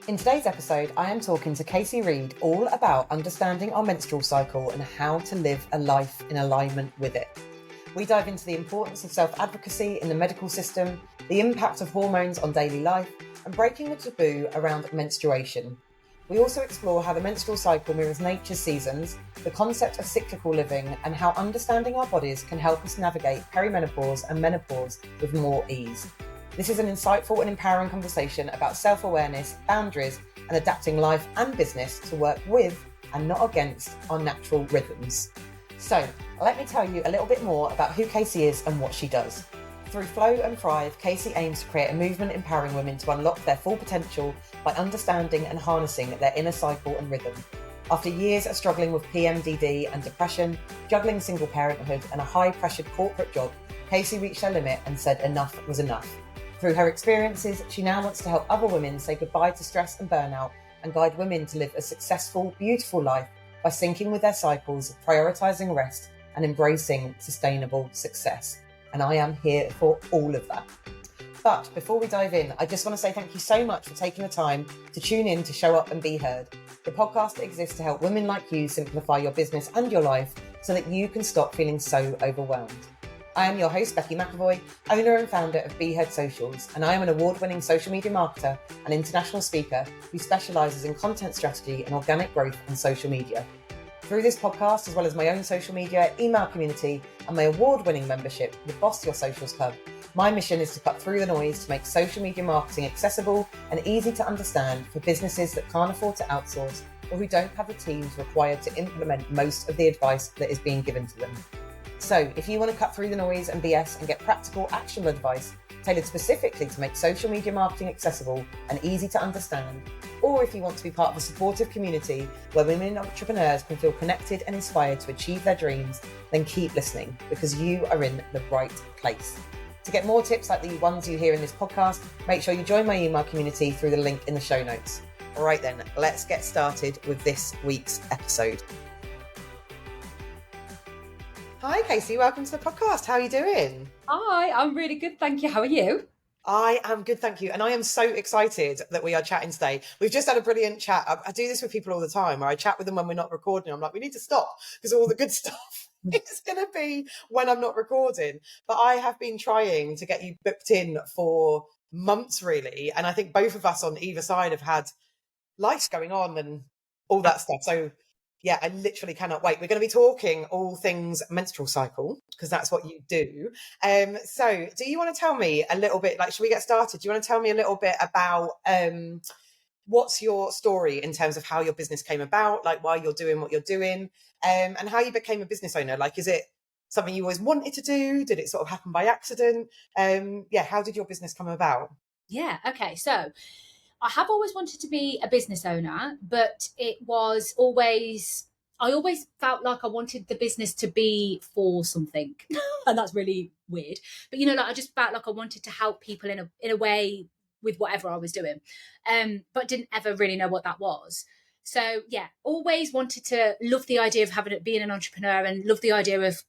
In today's episode, I am talking to Kasi Reid all about understanding our menstrual cycle and how to live a life in alignment with it. We dive into the importance of self-advocacy in the medical system, the impact of hormones on daily life, and breaking the taboo around menstruation. We also explore how the menstrual cycle mirrors nature's seasons, the concept of cyclical living, and how understanding our bodies can help us navigate perimenopause and menopause with more ease. This is an insightful and empowering conversation about self-awareness, boundaries, and adapting life and business to work with and not against our natural rhythms. So, let me tell you a little bit more about who Kasi is and what she does. Through Flo and Thrive, Kasi aims to create a movement empowering women to unlock their full potential by understanding and harnessing their inner cycle and rhythm. After years of struggling with PMDD and depression, juggling single parenthood and a high-pressured corporate job, Kasi reached her limit and said enough was enough. Through her experiences, she now wants to help other women say goodbye to stress and burnout and guide women to live a successful, beautiful life by syncing with their cycles, prioritising rest and embracing sustainable success. And I am here for all of that. But before we dive in, I just want to say thank you so much for taking the time to tune in to Show Up and Be Heard. The podcast exists to help women like you simplify your business and your life so that you can stop feeling so overwhelmed. I am your host, Becky McAvoy, owner and founder of Be Heard Socials, and I am an award-winning social media marketer and international speaker who specialises in content strategy and organic growth on social media. Through this podcast, as well as my own social media, email community, and my award-winning membership, the Boss Your Socials Club, my mission is to cut through the noise to make social media marketing accessible and easy to understand for businesses that can't afford to outsource or who don't have the teams required to implement most of the advice that is being given to them. So if you want to cut through the noise and BS and get practical, actionable advice tailored specifically to make social media marketing accessible and easy to understand, or if you want to be part of a supportive community where women entrepreneurs can feel connected and inspired to achieve their dreams, then keep listening because you are in the right place. To get more tips like the ones you hear in this podcast, make sure you join my email community through the link in the show notes. All right then, let's get started with this week's episode. Hi, Kasi. Welcome to the podcast. How are you doing? Hi, I'm really good. Thank you. How are you? I am good, thank you. And I am so excited that we are chatting today. We've just had a brilliant chat. I do this with people all the time where I chat with them when we're not recording. I'm like, we need to stop because all the good stuff is going to be when I'm not recording. But I have been trying to get you booked in for months, really. And I think both of us on either side have had life going on and all that stuff. So yeah, I literally cannot wait. We're going to be talking all things menstrual cycle because that's what you do. So do you want to tell me a little bit, like, should we get started? Do you want to tell me a little bit about what's your story in terms of how your business came about, like why you're doing what you're doing, and how you became a business owner? Like, is it something you always wanted to do? Did it sort of happen by accident? How did your business come about? Yeah, okay. So I have always wanted to be a business owner, but I always felt like I wanted the business to be for something. And that's really weird. But I just felt like I wanted to help people in a way with whatever I was doing. But didn't ever really know what that was. So yeah, always wanted to love the idea of being an entrepreneur and love the idea of,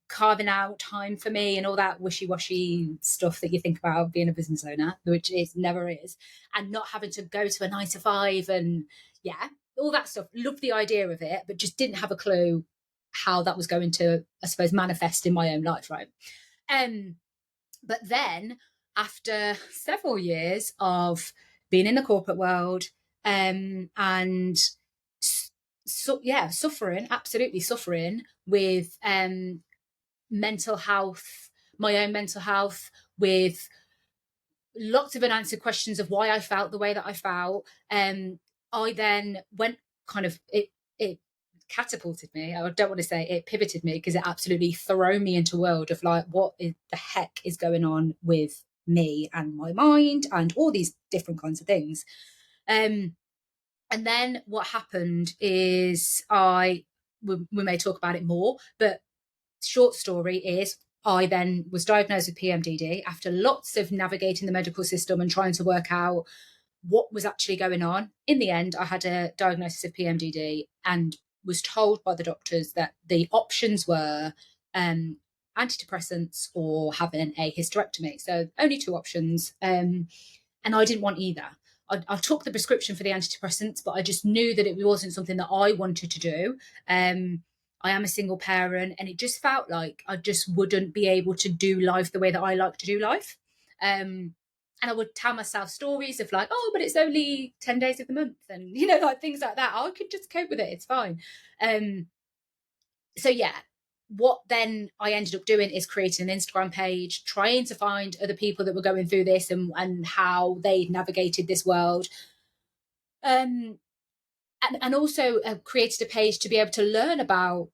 carving out time for me and all that wishy-washy stuff that you think about being a business owner, which it never is, and not having to go to a 9 to 5 and all that stuff. Loved the idea of it, but just didn't have a clue how that was going to, I suppose, manifest in my own life, right? But then after several years of being in the corporate world and absolutely suffering with mental health, my own mental health, with lots of unanswered questions of why I felt the way that I felt. I then went it catapulted me. I don't want to say it pivoted me because it absolutely thrown me into a world of like, what the heck is going on with me and my mind and all these different kinds of things. And then what happened is we may talk about it more, but short story is I then was diagnosed with PMDD after lots of navigating the medical system and trying to work out what was actually going on. In the end, I had a diagnosis of PMDD and was told by the doctors that the options were antidepressants or having a hysterectomy. So only two options. And I didn't want either. I took the prescription for the antidepressants, but I just knew that it wasn't something that I wanted to do. I am a single parent, and it just felt like I just wouldn't be able to do life the way that I like to do life. And I would tell myself stories of like, oh, but it's only 10 days of the month, and like things like that. I could just cope with it. It's fine. So yeah, what then I ended up doing is creating an Instagram page, trying to find other people that were going through this and how they navigated this world. And also created a page to be able to learn about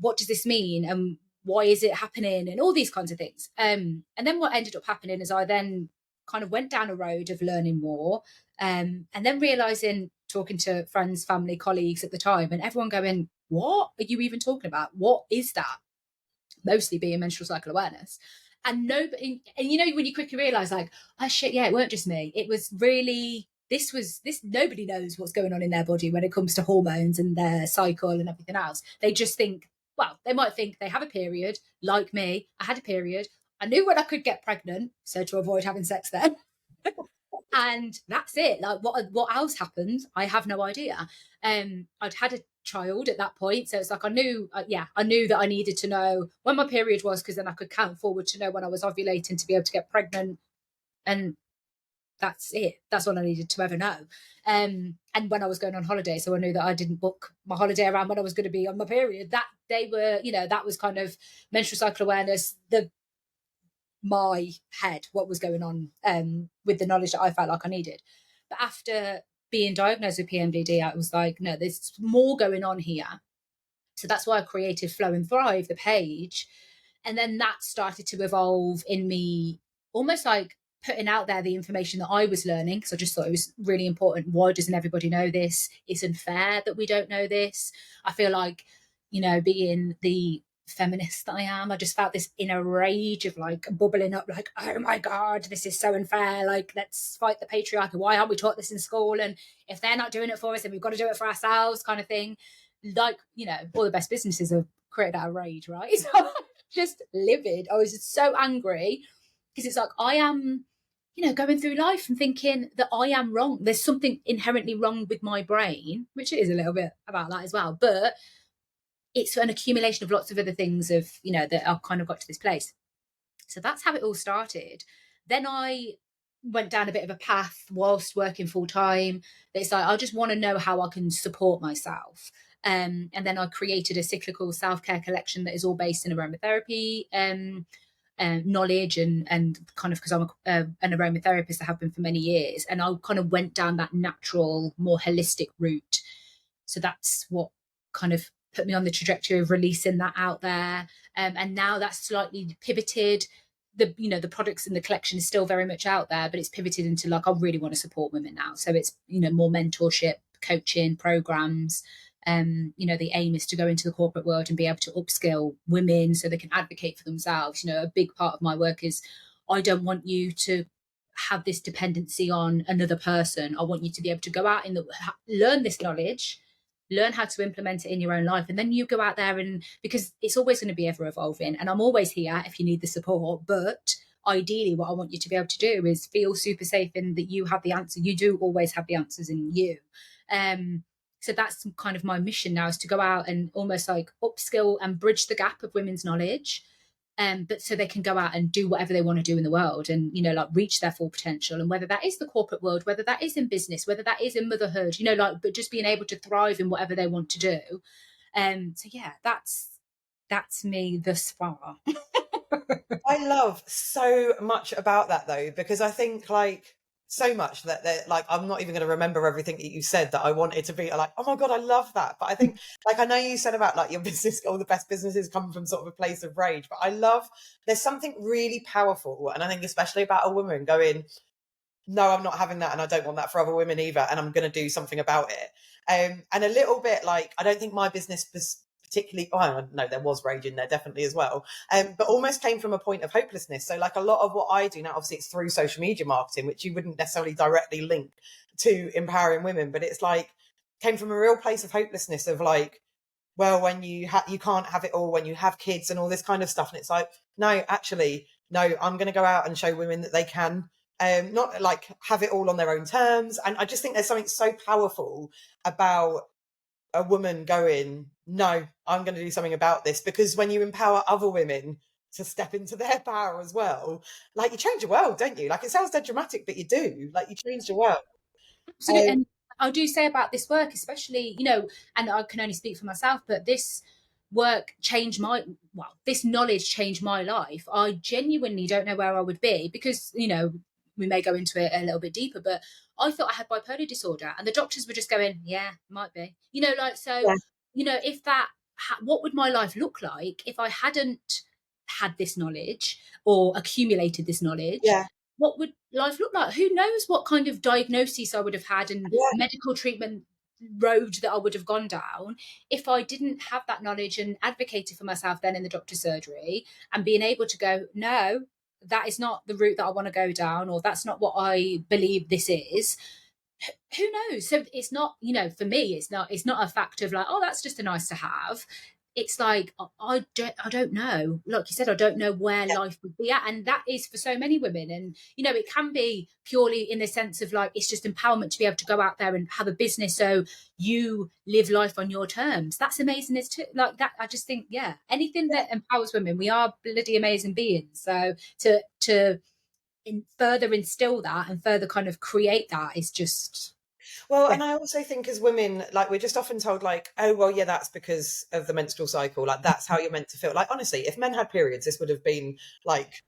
what does this mean and why is it happening and all these kinds of things. And then what ended up happening is I then kind of went down a road of learning more, and then realizing, talking to friends, family, colleagues at the time, and everyone going, what are you even talking about? What is that? Mostly being menstrual cycle awareness. And nobody, and when you quickly realize like, oh shit, yeah, it weren't just me. It was really, this nobody knows what's going on in their body when it comes to hormones and their cycle and everything else. They just think, well, they might think they have a period, like me. I had a period. I knew when I could get pregnant, so to avoid having sex then. And that's it. Like what else happened? I have no idea. I'd had a child at that point, so it's like I knew that I needed to know when my period was, because then I could count forward to know when I was ovulating to be able to get pregnant, and that's it. That's all I needed to ever know. And when I was going on holiday, so I knew that I didn't book my holiday around when I was going to be on my period. That they were, that was kind of menstrual cycle awareness, my head, what was going on with the knowledge that I felt like I needed. But after being diagnosed with PMDD, I was like, no, there's more going on here. So that's why I created Flo and Thrive, the page. And then that started to evolve in me, almost like putting out there the information that I was learning, because I just thought it was really important. Why doesn't everybody know this? It's unfair that we don't know this. I feel like, being the feminist that I am, I just felt this inner rage of like bubbling up, like, oh my God, this is so unfair. Like, let's fight the patriarchy. Why aren't we taught this in school? And if they're not doing it for us, then we've got to do it for ourselves, kind of thing. Like, all the best businesses are created out of rage, right? So I'm just livid. I was just so angry because it's like I am, going through life and thinking that I am wrong. There's something inherently wrong with my brain, which is a little bit about that as well. But it's an accumulation of lots of other things that I've kind of got to this place. So that's how it all started. Then I went down a bit of a path whilst working full time. It's like, I just want to know how I can support myself. And then I created a cyclical self-care collection that is all based in aromatherapy knowledge and kind of, because I'm an aromatherapist, I have been for many years, and I kind of went down that natural, more holistic route. So that's what kind of put me on the trajectory of releasing that out there. And now that's slightly pivoted. The products in the collection is still very much out there, but it's pivoted into like, I really want to support women now. So it's, more mentorship, coaching programs. The aim is to go into the corporate world and be able to upskill women so they can advocate for themselves. A big part of my work is, I don't want you to have this dependency on another person. I want you to be able to go out learn this knowledge, learn how to implement it in your own life, and then you go out there, and because it's always going to be ever evolving, and I'm always here if you need the support. But ideally what I want you to be able to do is feel super safe in that you have the answer. You do always have the answers in you. So that's kind of my mission now, is to go out and almost like upskill and bridge the gap of women's knowledge, but so they can go out and do whatever they want to do in the world, and like reach their full potential. And whether that is the corporate world, whether that is in business, whether that is in motherhood, but just being able to thrive in whatever they want to do. So yeah, that's me thus far. I love so much about that though, because I think like so much that like, I'm not even going to remember everything that you said, that I wanted to be like, oh my God, I love that. But I think like, I know you said about like your business, all the best businesses come from sort of a place of rage, but I love, there's something really powerful. And I think especially about a woman going, no, I'm not having that, and I don't want that for other women either, and I'm going to do something about it. And a little bit like, I don't think my business was particularly, oh no, there was rage in there definitely as well, but almost came from a point of hopelessness. So like a lot of what I do now, obviously it's through social media marketing, which you wouldn't necessarily directly link to empowering women, but it's like came from a real place of hopelessness of like, well, when you can't have it all when you have kids and all this kind of stuff. And it's like, no, actually, no, I'm going to go out and show women that they can not like have it all on their own terms. And I just think there's something so powerful about a woman going, no, I'm going to do something about this. Because when you empower other women to step into their power as well, like you change the world, don't you? Like it sounds dead dramatic, but you do. Like you change the world. Absolutely. And I do say about this work, especially, and I can only speak for myself, but this work changed this knowledge changed my life. I genuinely don't know where I would be because, we may go into it a little bit deeper, but I thought I had bipolar disorder and the doctors were just going, yeah, might be, so, Yeah. if that, what would my life look like if I hadn't had this knowledge or accumulated this knowledge? Yeah. What would life look like? Who knows what kind of diagnosis I would have had and Yeah. medical treatment road that I would have gone down if I didn't have that knowledge and advocated for myself then in the doctor's surgery and being able to go, no, that is not the route that I want to go down, or that's not what I believe this is. Who knows? So it's not, for me, it's not a fact of like, oh, that's just a nice to have. It's like I don't know. Like you said, I don't know where life would be at, and that is for so many women. And it can be purely in the sense of like it's just empowerment to be able to go out there and have a business, so you live life on your terms. That's amazing. It's too, like that. I just think, anything that empowers women, we are bloody amazing beings. So to further instill that and further kind of create that is just Well, and I also think as women, like we're just often told, like, oh, well, yeah, that's because of the menstrual cycle. Like that's how you're meant to feel. Like honestly, if men had periods, this would have been like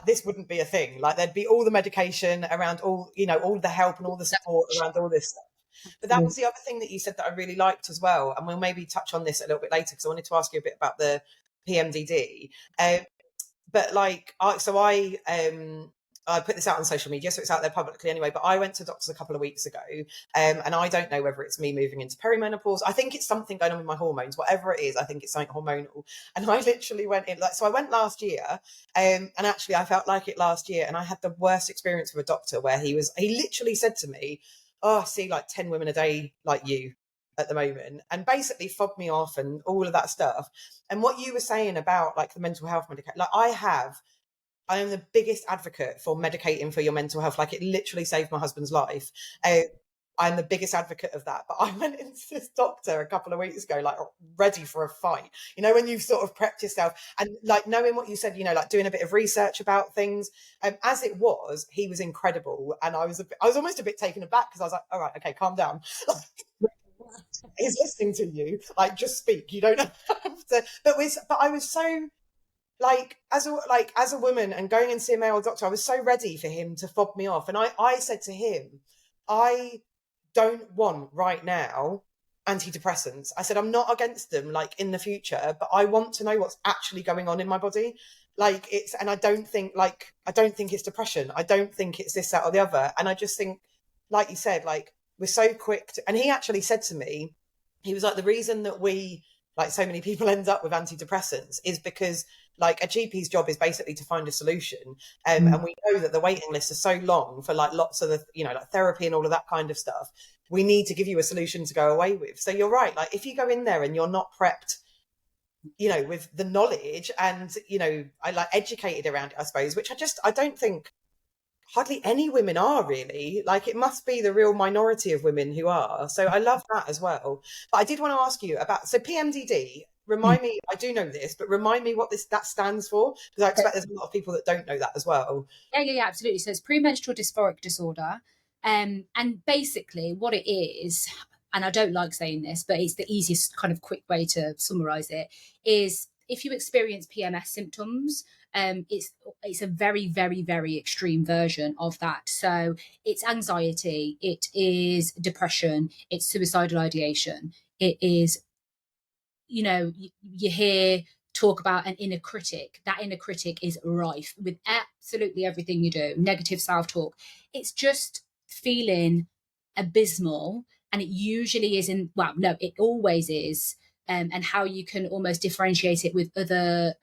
this wouldn't be a thing. Like there'd be all the medication around all, all the help and all the support around all this stuff. But that was the other thing that you said that I really liked as well. And we'll maybe touch on this a little bit later because I wanted to ask you a bit about the PMDD. But like, I put this out on social media, so it's out there publicly anyway. But I went to doctors a couple of weeks ago, and I don't know whether it's me moving into perimenopause. I think it's something going on with my hormones, whatever it is. I think it's something hormonal. And I literally went in, so I went last year, and actually I felt like it last year, and I had the worst experience with a doctor where he literally said to me, "Oh, I see like 10 women a day like you at the moment," and basically fobbed me off and all of that stuff. And what you were saying about like the mental health medication, like I am the biggest advocate for medicating for your mental health. Like it literally saved my husband's life. I'm the biggest advocate of that. But I went into this doctor a couple of weeks ago, like ready for a fight. When you've sort of prepped yourself and like knowing what you said, like doing a bit of research about things. As it was, he was incredible, and I was almost a bit taken aback because I was like, all right, okay, calm down. He's listening to you. Like, just speak. You don't have to. But I was so like as a woman and going and see a male doctor, I was so ready for him to fob me off. And I said to him, I don't want right now antidepressants. I said, I'm not against them like in the future, but I want to know what's actually going on in my body. Like and I don't think it's depression. I don't think it's this, that, or the other. And I just think, like you said, like we're so quick to, and he actually said to me, he was like, the reason that we, like so many people end up with antidepressants is because like a GP's job is basically to find a solution. And we know that the waiting lists are so long for like lots of the, like therapy and all of that kind of stuff. We need to give you a solution to go away with. So you're right. Like if you go in there and you're not prepped, with the knowledge and, I like educated around it, I suppose, which I don't think hardly any women are really. Like it must be the real minority of women who are. So I love that as well. But I did want to ask you about, so PMDD, remind me, I do know this, but remind me what that stands for, because I expect there's a lot of people that don't know that as well. Yeah, absolutely. So it's premenstrual dysphoric disorder. And basically what it is, and I don't like saying this, but it's the easiest kind of quick way to summarize it, is if you experience PMS symptoms, it's a very, very, very extreme version of that. So it's anxiety, it is depression, it's suicidal ideation, it is, you hear talk about an inner critic. That inner critic is rife with absolutely everything you do. Negative self-talk. It's just feeling abysmal, and it usually is it always is. And how you can almost differentiate it with other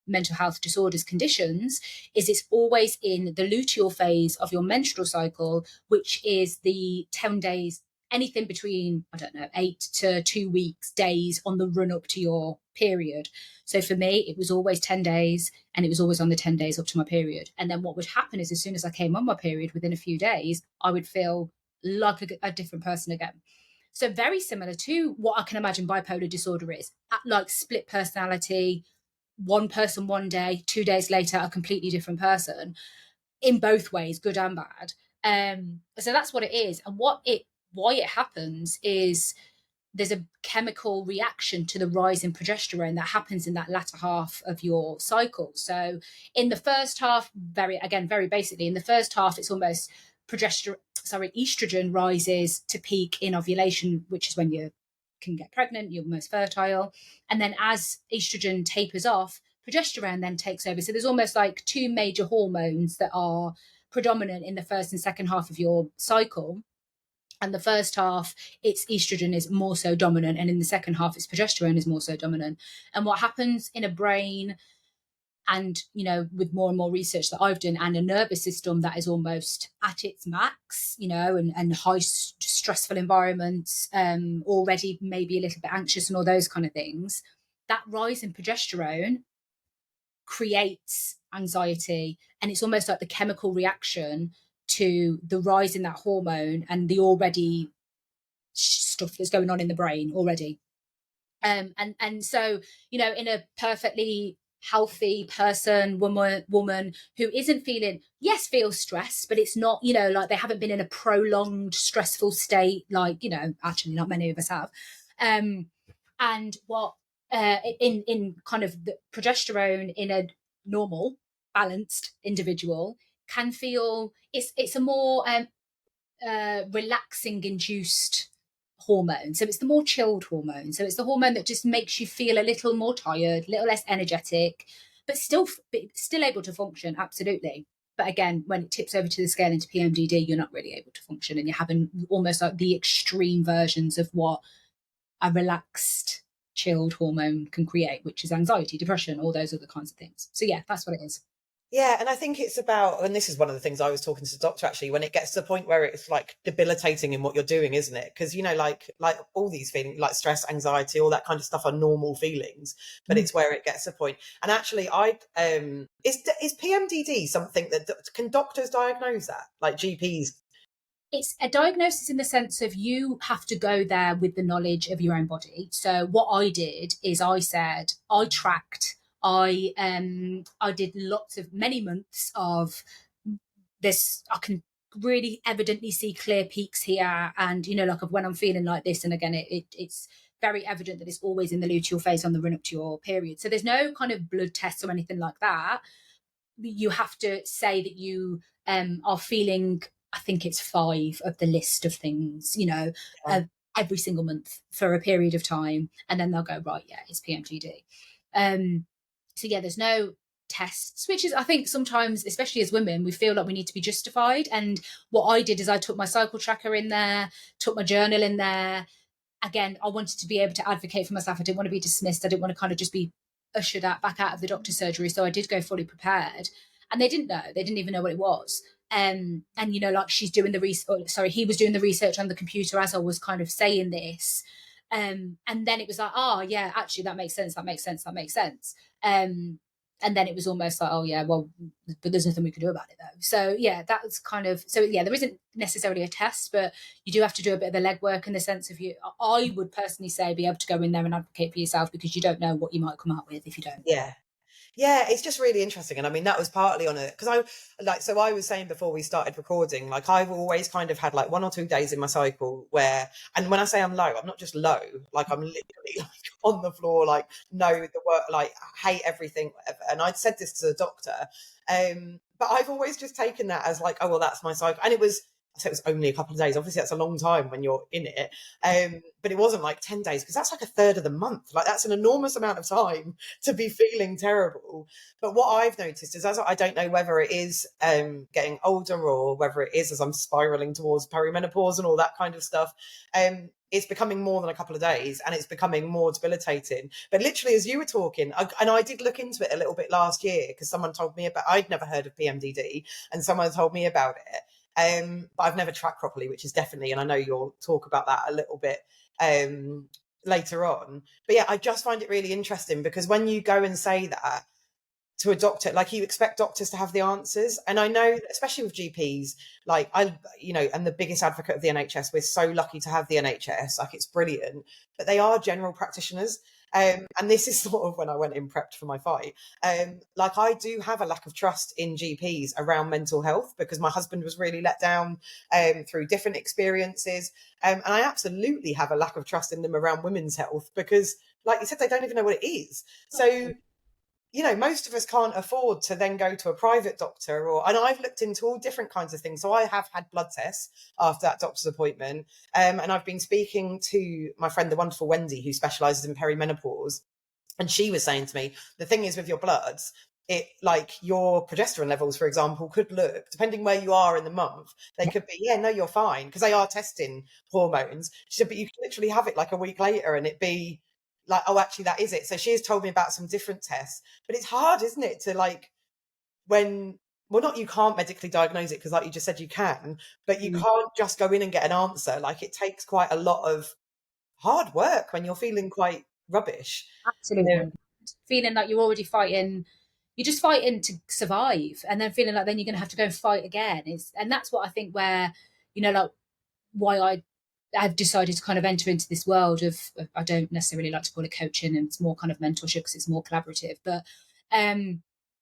mental health disorders conditions is it's always in the luteal phase of your menstrual cycle, which is the 10 days anything between, I don't know, 8 to 2 weeks, days on the run up to your period. So for me, it was always 10 days, and it was always on the 10 days up to my period. And then what would happen is, as soon as I came on my period, within a few days, I would feel like a different person again. So very similar to what I can imagine bipolar disorder is, like split personality, one person one day, 2 days later, a completely different person, in both ways, good and bad. So that's what it is. And why it happens is there's a chemical reaction to the rise in progesterone that happens in that latter half of your cycle. So in the first half, very basically, in the first half, it's almost estrogen rises to peak in ovulation, which is when you can get pregnant, you're most fertile. And then as estrogen tapers off, progesterone then takes over. So there's almost like two major hormones that are predominant in the first and second half of your cycle. And the first half, it's estrogen is more so dominant, and in the second half, it's progesterone is more so dominant. And what happens in a brain, and with more and more research that I've done, and a nervous system that is almost at its max, and high stressful environments, already maybe a little bit anxious and all those kind of things, that rise in progesterone creates anxiety, and it's almost like the chemical reaction to the rise in that hormone and the already stuff that's going on in the brain already. And so, in a perfectly healthy person, woman who isn't feels stressed, but it's not, like they haven't been in a prolonged stressful state, like, actually not many of us have. And what in kind of the progesterone in a normal, balanced individual can feel it's a more relaxing induced hormone. So it's the more chilled hormone. So it's the hormone that just makes you feel a little more tired, a little less energetic, but still able to function, absolutely. But again, when it tips over to the scale into PMDD, you're not really able to function, and you're having almost like the extreme versions of what a relaxed, chilled hormone can create, which is anxiety, depression, all those other kinds of things. So yeah, that's what it is. Yeah, and I think it's about, and this is one of the things I was talking to the doctor actually, when it gets to the point where it's like debilitating in what you're doing, isn't it? Because like all these feelings, like stress, anxiety, all that kind of stuff are normal feelings, but it's where it gets to the point. And actually, is PMDD something that can doctors diagnose that, like GPs? It's a diagnosis in the sense of you have to go there with the knowledge of your own body. So what I did is I tracked. I did many months of this. I can really evidently see clear peaks here, and like of when I'm feeling like this. And again, it's very evident that it's always in the luteal phase on the run up to your period. So there's no kind of blood tests or anything like that. You have to say that you are feeling, I think it's 5 of the list of things, every single month for a period of time. And then they'll go, right, yeah, it's PMDD. So yeah, there's no tests, which is, I think sometimes, especially as women, we feel like we need to be justified. And what I did is I took my cycle tracker in there, took my journal in there. Again, I wanted to be able to advocate for myself. I didn't want to be dismissed. I didn't want to kind of just be ushered back out of the doctor's surgery. So I did go fully prepared. And they didn't know. They didn't even know what it was. And like she's doing the research. Sorry, he was doing the research on the computer as I was kind of saying this. And then it was like, oh yeah, actually that makes sense. That makes sense. That makes sense. And then it was almost like, oh yeah, well, but there's nothing we can do about it though. So yeah, that's kind of, so yeah, there isn't necessarily a test, but you do have to do a bit of the legwork in the sense of I would personally say be able to go in there and advocate for yourself, because you don't know what you might come out with if you don't. Yeah, it's just really interesting. And I mean, that was partly on it because I was saying before we started recording, like I've always kind of had like 1 or 2 days in my cycle where, and when I say I'm low, I'm not just low, like I'm literally like on the floor, like no, the work, like hate everything, whatever. And I'd said this to the doctor, but I've always just taken that as like, oh, well, that's my cycle. And it was only a couple of days. Obviously, that's a long time when you're in it. But it wasn't like 10 days because that's like a third of the month. Like that's an enormous amount of time to be feeling terrible. But what I've noticed is, I don't know whether it is getting older or whether it is as I'm spiraling towards perimenopause and all that kind of stuff. It's becoming more than a couple of days and it's becoming more debilitating. But literally, as you were talking, I did look into it a little bit last year because someone told me I'd never heard of PMDD and someone told me about it. but I've never tracked properly, which is definitely, and I know you'll talk about that a little bit later on. But yeah, I just find it really interesting because when you go and say that to a doctor, like you expect doctors to have the answers. And I know, especially with GPs, like I'm the biggest advocate of the NHS. We're so lucky to have the NHS, like it's brilliant, but they are general practitioners. And this is sort of when I went in prepped for my fight. Like I do have a lack of trust in GPs around mental health because my husband was really let down through different experiences. And I absolutely have a lack of trust in them around women's health because, like you said, they don't even know what it is. So most of us can't afford to then go to a private doctor and I've looked into all different kinds of things. So I have had blood tests after that doctor's appointment. And I've been speaking to my friend, the wonderful Wendy, who specialises in perimenopause. And she was saying to me, the thing is with your bloods, it like your progesterone levels, for example, could look, depending where you are in the month, they could be, no, you're fine, because they are testing hormones. She said, but you could literally have it like a week later and it be like, oh, actually, that is it. So she has told me about some different tests, but it's hard, isn't it, to like not you can't medically diagnose it because like you just said you can, but you can't just go in and get an answer. Like it takes quite a lot of hard work when you're feeling quite rubbish. Absolutely. Feeling like you're already fighting, you're just fighting to survive, and then feeling like then you're going to have to go and fight again. And that's what I think where, like why I've decided to kind of enter into this world of I don't necessarily like to call it coaching, and it's more kind of mentorship because it's more collaborative. But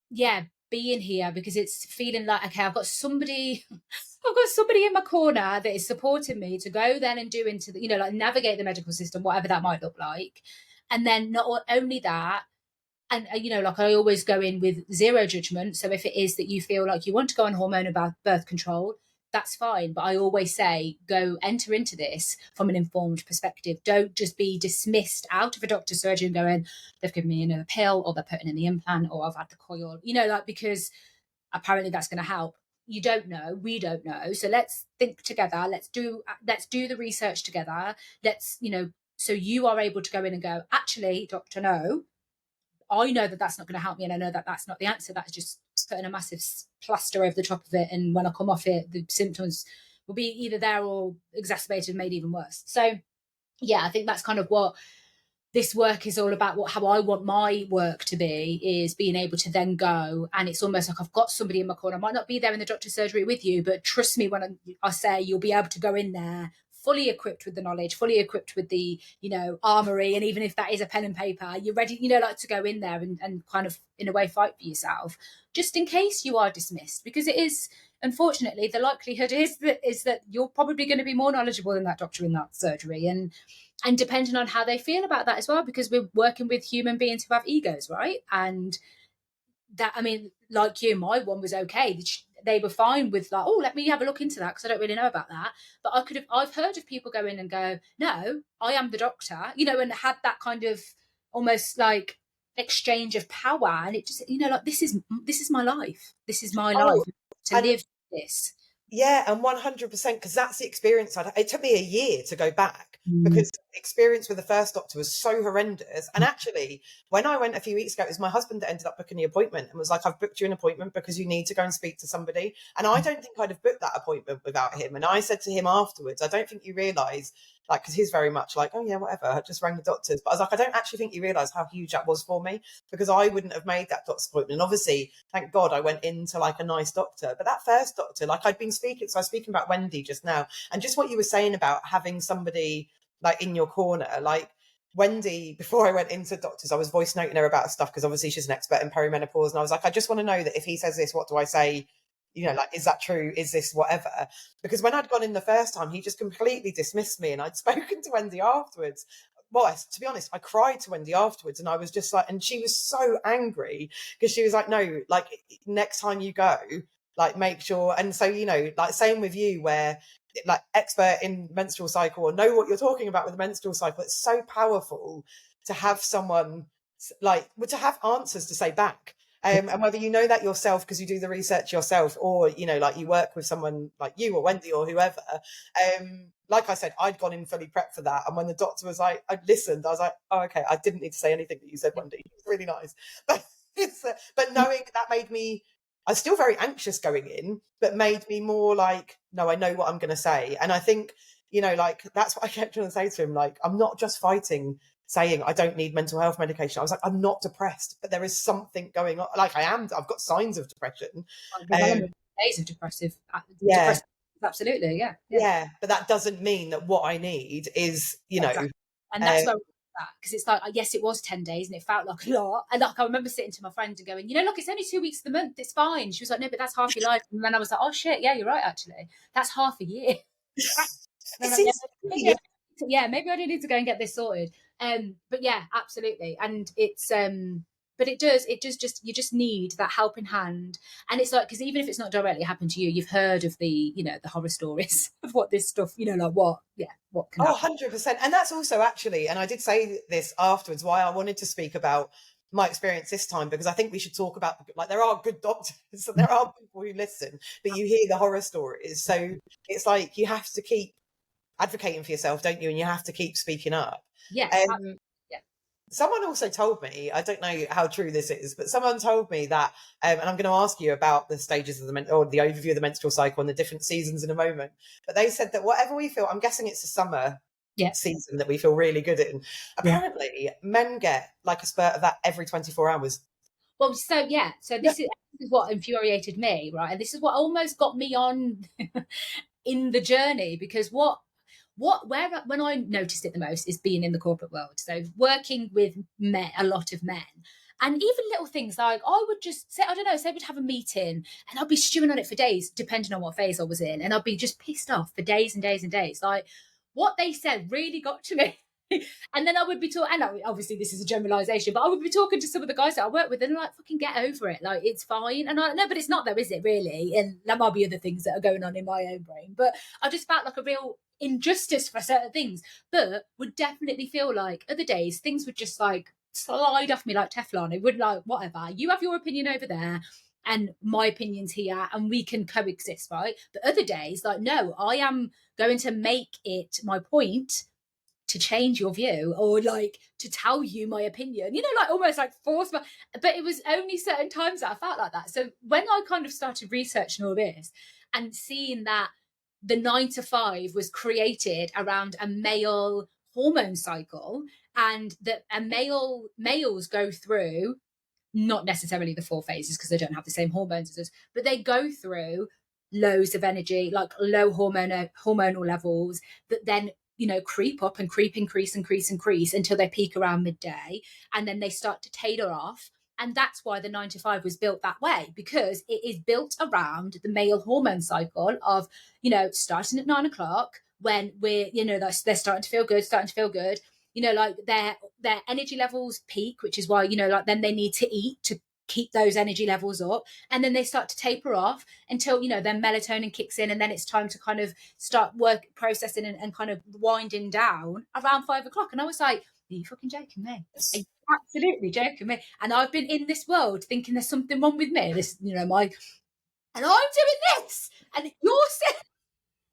yeah, being here because it's feeling like, okay, I've got somebody in my corner that is supporting me to go then and do into the, like navigate the medical system, whatever that might look like. And then not only that, and like I always go in with zero judgment. So if it is that you feel like you want to go on hormone about birth control, that's fine. But I always say, go enter into this from an informed perspective. Don't just be dismissed out of a doctor's surgery and going, they've given me another pill, or they're putting in the implant, or I've had the coil, like because apparently that's going to help. You don't know, we don't know. So let's think together. Let's do the research together. Let's, so you are able to go in and go, actually, doctor, no, I know that that's not going to help me, and I know that that's not the answer. That's just putting a massive plaster over the top of it, and when I come off it, the symptoms will be either there or exacerbated, made even worse. So, yeah, I think that's kind of what this work is all about. How I want my work to be is being able to then go, and it's almost like I've got somebody in my corner. I might not be there in the doctor's surgery with you, but trust me when I say you'll be able to go in there fully equipped with the knowledge, fully equipped with the, armory. And even if that is a pen and paper, you're ready, like to go in there and kind of in a way fight for yourself, just in case you are dismissed, because it is, unfortunately, the likelihood is that you're probably going to be more knowledgeable than that doctor in that surgery. And depending on how they feel about that as well, because we're working with human beings who have egos, right? And that, I mean, like you, my one was okay. They were fine with like, oh, let me have a look into that because I don't really know about that. But I've heard of people go in and go, no, I am the doctor, and had that kind of almost like exchange of power. And it just, like, this is my life. This is my life to live this. Yeah, and 100%, because that's the experience. It took me a year to go back because the experience with the first doctor was so horrendous. And actually, when I went a few weeks ago, it was my husband that ended up booking the appointment and was like, I've booked you an appointment because you need to go and speak to somebody. And I don't think I'd have booked that appointment without him. And I said to him afterwards, I don't think you realise, like, because he's very much like, oh yeah, whatever, I just rang the doctors. But I was like, I don't actually think you realise how huge that was for me, because I wouldn't have made that doctor's appointment. And obviously, thank God I went into like a nice doctor. But that first doctor, like I'd been speaking, so I was speaking about Wendy just now, and just what you were saying about having somebody like in your corner, like Wendy, before I went into doctors, I was voice noting her about stuff because obviously she's an expert in perimenopause. And I was like, I just want to know that if he says this, what do I say? Like, is that true? Is this whatever? Because when I'd gone in the first time, he just completely dismissed me. And I'd spoken to Wendy afterwards. Well, to be honest, I cried to Wendy afterwards, and I was just like, and she was so angry because she was like, no, like next time you go, like make sure. And so, like same with you, where like expert in menstrual cycle or know what you're talking about with the menstrual cycle. It's so powerful to have someone like, to have answers to say back. And whether you know that yourself because you do the research yourself, or like you work with someone like you or Wendy or whoever. Like I said, I'd gone in fully prepped for that, and when the doctor was like, I listened, I was like, oh, okay, I didn't need to say anything that you said, Wendy. It was really nice. But knowing that made me, I was still very anxious going in, but made me more like no, I know what I'm going to say. And I think, you know, like, that's what I kept trying to say to him. Like, I'm not just fighting saying I don't need mental health medication. I was like, I'm not depressed, but there is something going on. Like, I've got signs of depression. Like development days of Yeah. depressive, absolutely, yeah. Yeah. But that doesn't mean that what I need is, you know, Exactly. And that's where because it's like, yes, it was 10 days and it felt like a lot. And like I remember sitting to my friend and going, you know, look, it's only 2 weeks of the month, it's fine. She was like, no, but that's half your life. And then I was like, oh shit, yeah, you're right, actually. That's half a year. And I'm like, yeah, maybe I do need to go and get this sorted. But yeah, absolutely. And it's but it does just you just need that helping hand. And it's like, because even if it's not directly happened to you, you've heard of the, you know, the horror stories of what this stuff, you know, like what can happen. 100%. And that's also actually, and I did say this afterwards, why I wanted to speak about my experience this time, because I think we should talk about, like, there are good doctors and there are people who listen, but you hear the horror stories. So it's like, you have to keep advocating for yourself, don't you? And you have to keep speaking up. Yeah. Yeah. Someone also told me, I don't know how true this is, but someone told me that, and I'm going to ask you about the stages of or the overview of the menstrual cycle and the different seasons in a moment. But they said that whatever we feel, I'm guessing it's the summer season that we feel really good in. Apparently, men get like a spurt of that every 24 hours. Well, so this is what infuriated me, right? And this is what almost got me on in the journey, because when I noticed it the most is being in the corporate world. So working with men, a lot of men, and even little things like I would just say, I don't know, say we'd have a meeting and I'd be stewing on it for days, depending on what phase I was in. And I'd be just pissed off for days and days and days. Like, what they said really got to me. And then I would be talking, and obviously this is a generalization, but I would be talking to some of the guys that I work with and they're like, fucking get over it. Like, it's fine. And I no, but it's not though, is it really? And there might be other things that are going on in my own brain. But I just felt like a real injustice for certain things, but would definitely feel like other days things would just like slide off me like Teflon. It would, like, whatever, you have your opinion over there and my opinion's here and we can coexist, right? But other days, like, no, I am going to make it my point to change your view, or like to tell you my opinion, you know, like almost like force my, but it was only certain times that I felt like that. So when I kind of started researching all this and seeing that the 9 to 5 was created around a male hormone cycle, and that males go through not necessarily the 4 phases because they don't have the same hormones as us, but they go through lows of energy, like low hormonal levels that then, you know, creep up and increase until they peak around midday, and then they start to taper off. And that's why the 9 to 5 was built that way, because it is built around the male hormone cycle of, you know, starting at 9 o'clock when we're, you know, they're starting to feel good, you know, like their energy levels peak, which is why, you know, like then they need to eat to keep those energy levels up, and then they start to taper off until, you know, then melatonin kicks in, and then it's time to kind of start processing and kind of winding down around 5 o'clock. And I was like, are you fucking joking me? Are you absolutely joking me? And I've been in this world thinking there's something wrong with me, this, you know, and I'm doing this and you're saying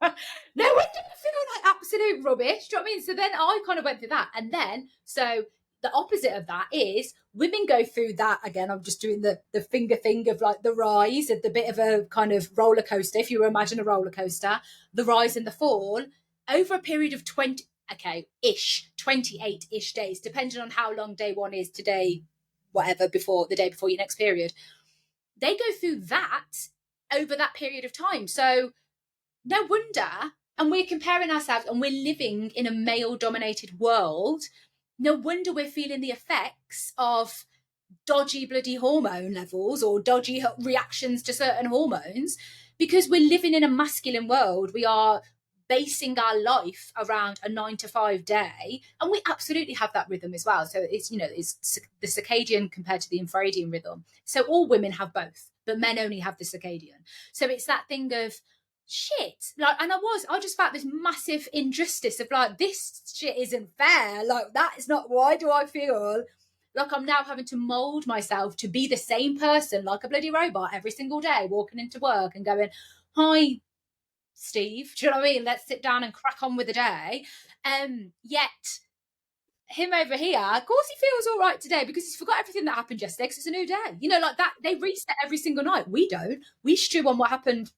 no wonder I feel like absolute rubbish. Do you know what I mean? So then I kind of went through that. And then, so the opposite of that is women go through that again. I'm just doing the finger thing of like the rise of the bit of a kind of roller coaster. If you imagine a roller coaster, the rise and the fall over a period of 28-ish days, depending on how long day one is to day, whatever, before the day before your next period. They go through that over that period of time. So no wonder, and we're comparing ourselves and we're living in a male dominated world, no wonder we're feeling the effects of dodgy bloody hormone levels or dodgy reactions to certain hormones, because we're living in a masculine world. We are basing our life around a 9 to 5 day, and we absolutely have that rhythm as well. So it's, you know, it's the circadian compared to the infradian rhythm. So all women have both, but men only have the circadian. So it's that thing of shit, like, and I just felt this massive injustice of like, this shit isn't fair, like that is not, why do I feel like I'm now having to mold myself to be the same person like a bloody robot every single day, walking into work and going, hi Steve, do you know what I mean, let's sit down and crack on with the day. Yet him over here, of course he feels all right today because he's forgot everything that happened yesterday because it's a new day, you know, like that. They reset every single night. We don't. We stew on what happened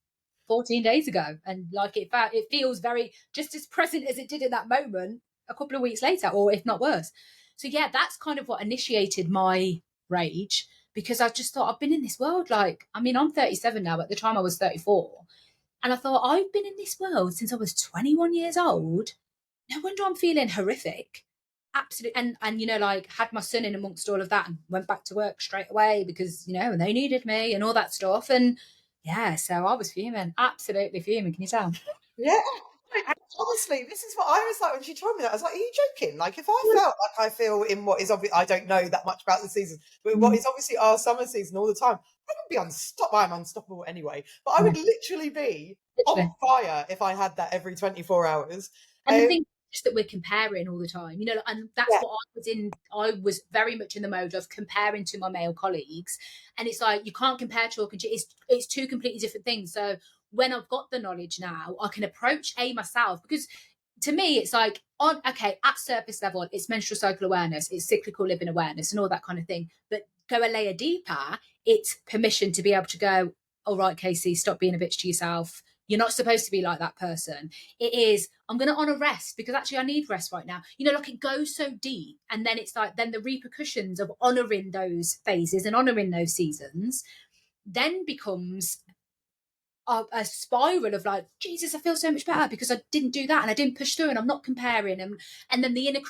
14 days ago, and like it feels very just as present as it did in that moment a couple of weeks later, or if not worse. So yeah, that's kind of what initiated my rage, because I just thought I've been in this world, like, I mean, I'm 37 now, at the time I was 34, and I thought I've been in this world since I was 21 years old. No wonder I'm feeling horrific. Absolutely. And like, had my son in amongst all of that and went back to work straight away because, and they needed me and all that stuff. And yeah, so I was fuming, absolutely fuming. Can you tell? Yeah. Honestly, this is what I was like when she told me that. I was like, are you joking? Like, if I felt like I feel in what is obvious, I don't know that much about the season, but what is obviously our summer season all the time, I would be unstoppable. I'm unstoppable anyway, but I would literally be on fire if I had that every 24 hours. And the thing is just that we're comparing all the time, and that's what I was in. I was very much in the mode of comparing to my male colleagues. And it's like, you can't compare chalk and cheese. It's two completely different things. So when I've got the knowledge now, I can approach myself, because to me, it's like, at surface level, it's menstrual cycle awareness, it's cyclical living awareness and all that kind of thing. But go a layer deeper, it's permission to be able to go, all right, Casey, stop being a bitch to yourself. You're not supposed to be like that person. It is, I'm going to honor rest because actually I need rest right now. Like, it goes so deep. And then it's like, then the repercussions of honoring those phases and honoring those seasons then becomes a spiral of like, Jesus, I feel so much better because I didn't do that and I didn't push through and I'm not comparing. And then the inner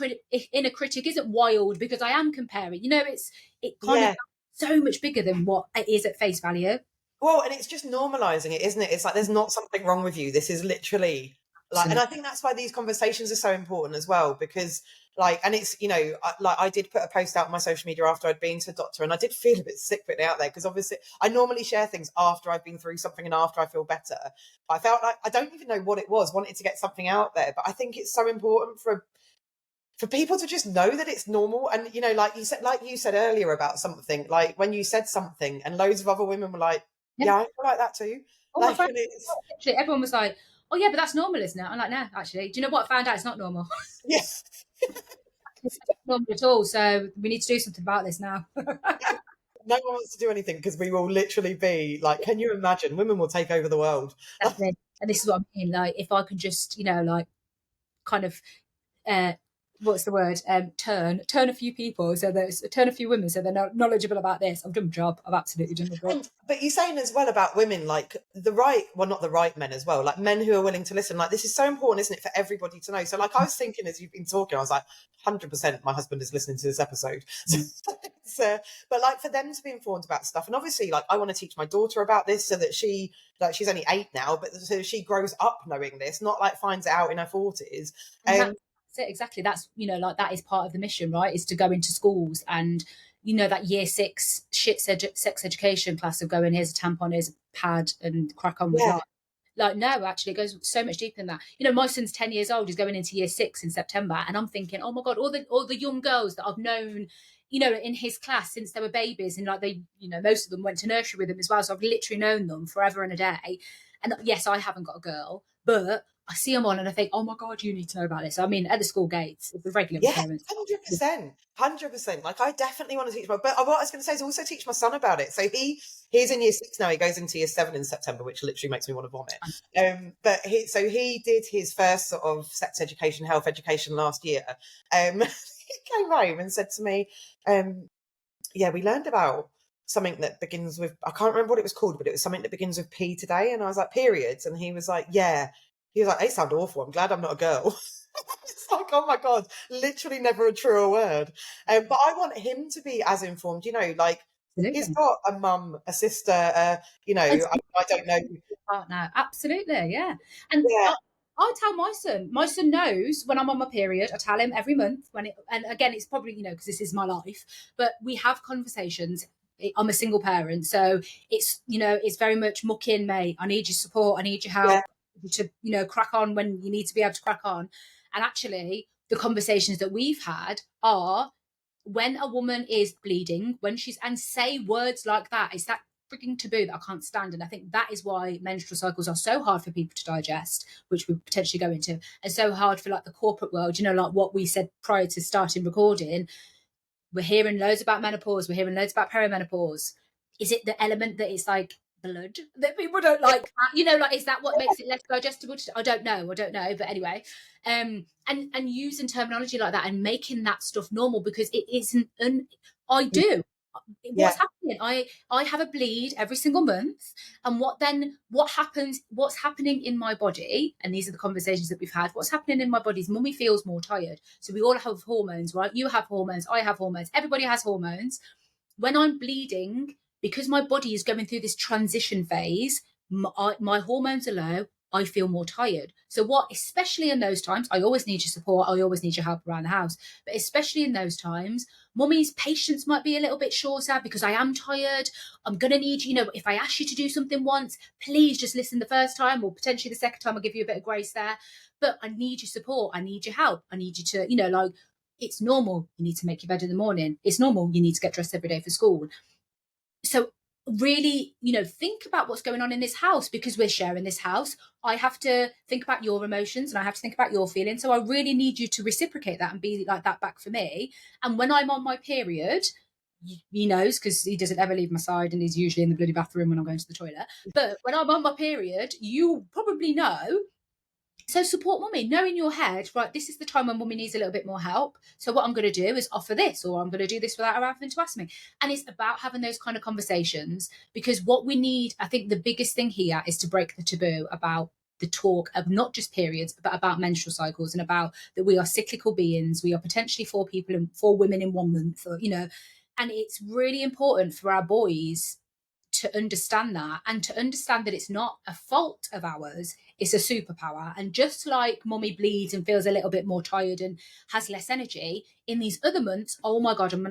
critic isn't wild because I am comparing. It kind of so much bigger than what it is at face value. Well, and it's just normalizing it, isn't it? It's like, there's not something wrong with you. This is literally like, and I think that's why these conversations are so important as well, because like, and it's, I did put a post out on my social media after I'd been to the doctor, and I did feel a bit sick putting it out there, because obviously I normally share things after I've been through something and after I feel better. But I felt like, I don't even know what it was, wanted to get something out there. But I think it's so important for people to just know that it's normal. And, like you said earlier about something, like when you said something and loads of other women were like, yeah, I feel like that too. Oh, like, actually, everyone was like, oh yeah, but that's normal, isn't it? I'm like, no, actually, do you know what? I found out it's not normal. Yes. It's not normal at all. So we need to do something about this now. No one wants to do anything because we will literally be like, can you imagine? Women will take over the world. Definitely. And this is what I mean. Like, if I can just, like, kind of, what's the word? Turn a few people, turn a few women so they're knowledgeable about this. I've done my job. I've absolutely done my job. But you're saying as well about women, like not the right men as well, like men who are willing to listen. Like, this is so important, isn't it, for everybody to know? So like, I was thinking as you've been talking, I was like, 100% my husband is listening to this episode. So, but like, for them to be informed about stuff, and obviously like, I want to teach my daughter about this so that she's only 8 now, but so she grows up knowing this, not like finds it out in her 40s. Exactly. That's, like, that is part of the mission, right? Is to go into schools and, that year 6 sex education class of going, here's a tampon, here's a pad, and crack on with life. Like, no, actually, it goes so much deeper than that. My son's 10 years old. He's going into year 6 in September. And I'm thinking, oh my God, all the young girls that I've known, in his class since they were babies. And like, they, most of them went to nursery with him as well. So I've literally known them forever and a day. And yes, I haven't got a girl, but I see them on and I think, oh my God, you need to know about this. I mean, at the school gates, the regular parents. 100%. Like, I definitely want to teach but what I was going to say is also teach my son about it. So he's in year 6 now. He goes into year 7 in September, which literally makes me want to vomit. But he did his first sort of sex education, health education last year. He came home and said to me, we learned about something that begins with, I can't remember what it was called, but it was something that begins with P today. And I was like, periods. And he was like, yeah. He was like, they sound awful. I'm glad I'm not a girl. It's like, oh my God, literally never a truer word. But I want him to be as informed, like, absolutely. He's got a mum, a sister, I don't know. Partner. Absolutely, yeah. And I tell my son knows when I'm on my period. I tell him every month and again, it's probably, because this is my life, but we have conversations. I'm a single parent, so it's, it's very much muck in, mate. I need your support. I need your help to, crack on when you need to be able to crack on. And actually, the conversations that we've had are when a woman is bleeding, and say words like that, it's that freaking taboo that I can't stand. And I think that is why menstrual cycles are so hard for people to digest, which we potentially go into, and so hard for like the corporate world, like what we said prior to starting recording. We're hearing loads about menopause. We're hearing loads about perimenopause. Is it the element that it's like blood that people don't like that. You know, like, is that what makes it less digestible? I don't know, but anyway, and using terminology like that and making that stuff normal, because it isn't I do. Yeah. What's happening? I have a bleed every single month, and what happens, what's happening in my body, and these are the conversations that we've had. What's happening in my body is mummy feels more tired. So we all have hormones, right? You have hormones, I have hormones, everybody has hormones. When I'm bleeding, because my body is going through this transition phase, my hormones are low, I feel more tired. So what, especially in those times, I always need your support, I always need your help around the house, but especially in those times, mummy's patience might be a little bit shorter because I am tired. I'm going to need, if I ask you to do something once, please just listen the first time, or potentially the second time, I'll give you a bit of grace there. But I need your support, I need your help, I need you to, like, it's normal you need to make your bed in the morning. It's normal you need to get dressed every day for school. So really, think about what's going on in this house, because we're sharing this house. I have to think about your emotions and I have to think about your feelings. So I really need you to reciprocate that and be like that back for me. And when I'm on my period, he knows because he doesn't ever leave my side and he's usually in the bloody bathroom when I'm going to the toilet. But when I'm on my period, you probably know. So support mummy, know in your head, right, this is the time when mummy needs a little bit more help. So what I'm going to do is offer this, or I'm going to do this without her having to ask me. And it's about having those kind of conversations, because what we need, I think the biggest thing here is to break the taboo about the talk of not just periods, but about menstrual cycles, and about that we are cyclical beings. We are potentially 4 women in 1 month, or, and it's really important for our boys to understand that, and to understand that it's not a fault of ours, it's a superpower. And just like mummy bleeds and feels a little bit more tired and has less energy in these other months, oh my god, I'm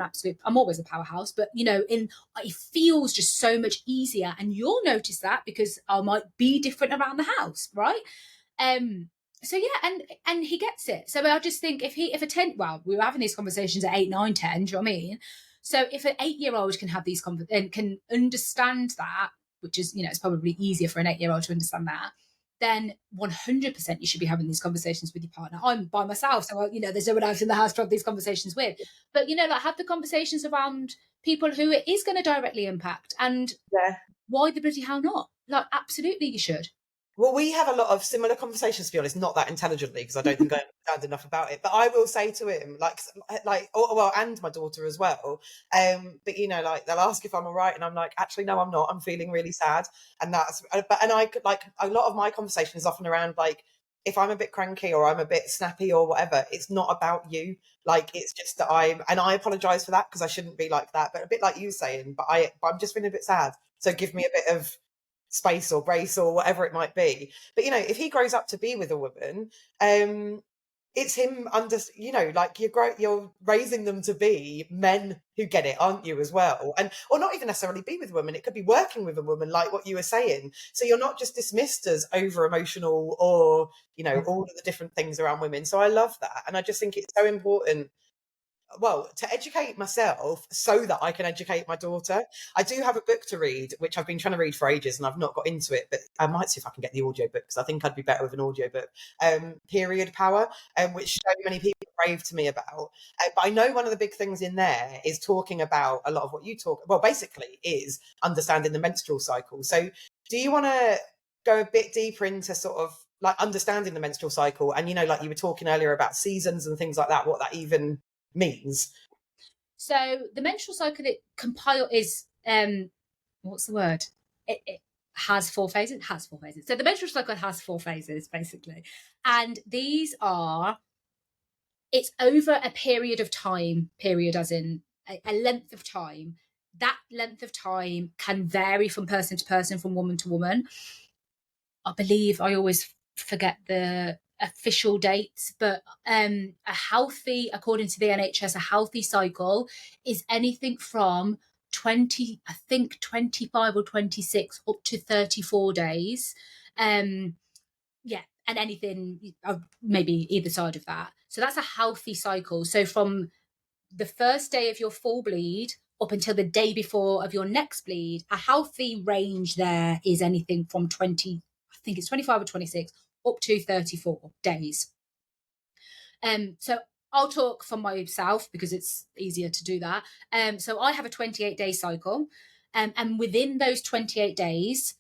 always a powerhouse, but it feels just so much easier. And you'll notice that because I might be different around the house, right? So yeah, and he gets it. So I just think if a 10, well, we were having these conversations at 8, 9, 10, do you know what I mean? So if an 8-year-old can have these and can understand that, which is, it's probably easier for an 8-year-old to understand that, then 100% you should be having these conversations with your partner. I'm by myself, so there's no one else in the house to have these conversations with. But like, have the conversations around people who it is going to directly impact, and why the bloody hell not? Like, absolutely, you should. Well, we have a lot of similar conversations, to be honest, not that intelligently, because I don't think I understand enough about it. But I will say to him, and my daughter as well. But like, they'll ask if I'm all right, and I'm like, actually, no, I'm not. I'm feeling really sad, and I like, a lot of my conversation is often around, like, if I'm a bit cranky or I'm a bit snappy or whatever, it's not about you. Like, it's just that I apologise for that, because I shouldn't be like that. But a bit like you saying, but I'm just feeling a bit sad, so give me a bit of space or brace or whatever it might be. But if he grows up to be with a woman, it's him like, you're raising them to be men who get it, aren't you, as well? And or not even necessarily be with a woman, it could be working with a woman, like what you were saying. So you're not just dismissed as over emotional, or all of the different things around women. So I love that, and I just think it's so important, well, to educate myself so that I can educate my daughter. I do have a book to read, which I've been trying to read for ages, and I've not got into it, but I might see if I can get the audio book, because I think I'd be better with an audio book. Period Power, which so many people rave to me about. But I know one of the big things in there is talking about a lot of what you talk, well, basically is understanding the menstrual cycle. So do you want to go a bit deeper into sort of like understanding the menstrual cycle, and like you were talking earlier about seasons and things like that, what that even means? So the menstrual cycle, it is what's the word? It has 4 phases. It has 4 phases. So the menstrual cycle has 4 phases, basically, and these are, it's over a period of time. Period, as in a length of time. That length of time can vary from person to person, from woman to woman. I believe, I always forget the official dates, but according to the NHS, a healthy cycle is anything from 25 or 26 up to 34 days. Yeah, and anything, maybe either side of that. So that's a healthy cycle. So from the first day of your full bleed up until the day before of your next bleed, a healthy range there is anything from 25 or 26 up to 34 days. So I'll talk for myself because it's easier to do that. So I have a 28-day cycle. And within those 28 days,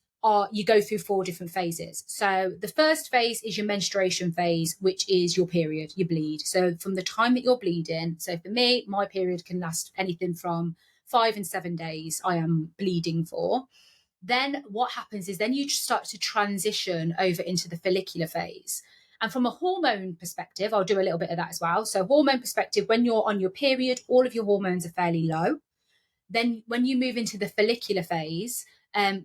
you go through 4 different phases. So the first phase is your menstruation phase, which is your period, you bleed. So from the time that you're bleeding, so for me, my period can last anything from 5 and 7 days I am bleeding for. Then what happens is then you start to transition over into the follicular phase. And from a hormone perspective, I'll do a little bit of that as well. So hormone perspective, when you're on your period, all of your hormones are fairly low. Then when you move into the follicular phase,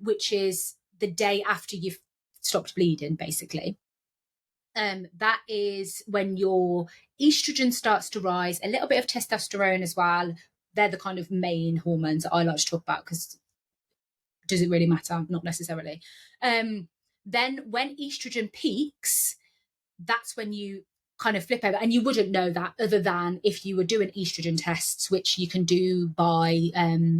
which is the day after you've stopped bleeding, basically, that is when your estrogen starts to rise, a little bit of testosterone as well. They're the kind of main hormones that I like to talk about, because does it really matter? Not necessarily. Then when estrogen peaks, that's when you kind of flip over, and you wouldn't know that other than if you were doing estrogen tests, which you can do by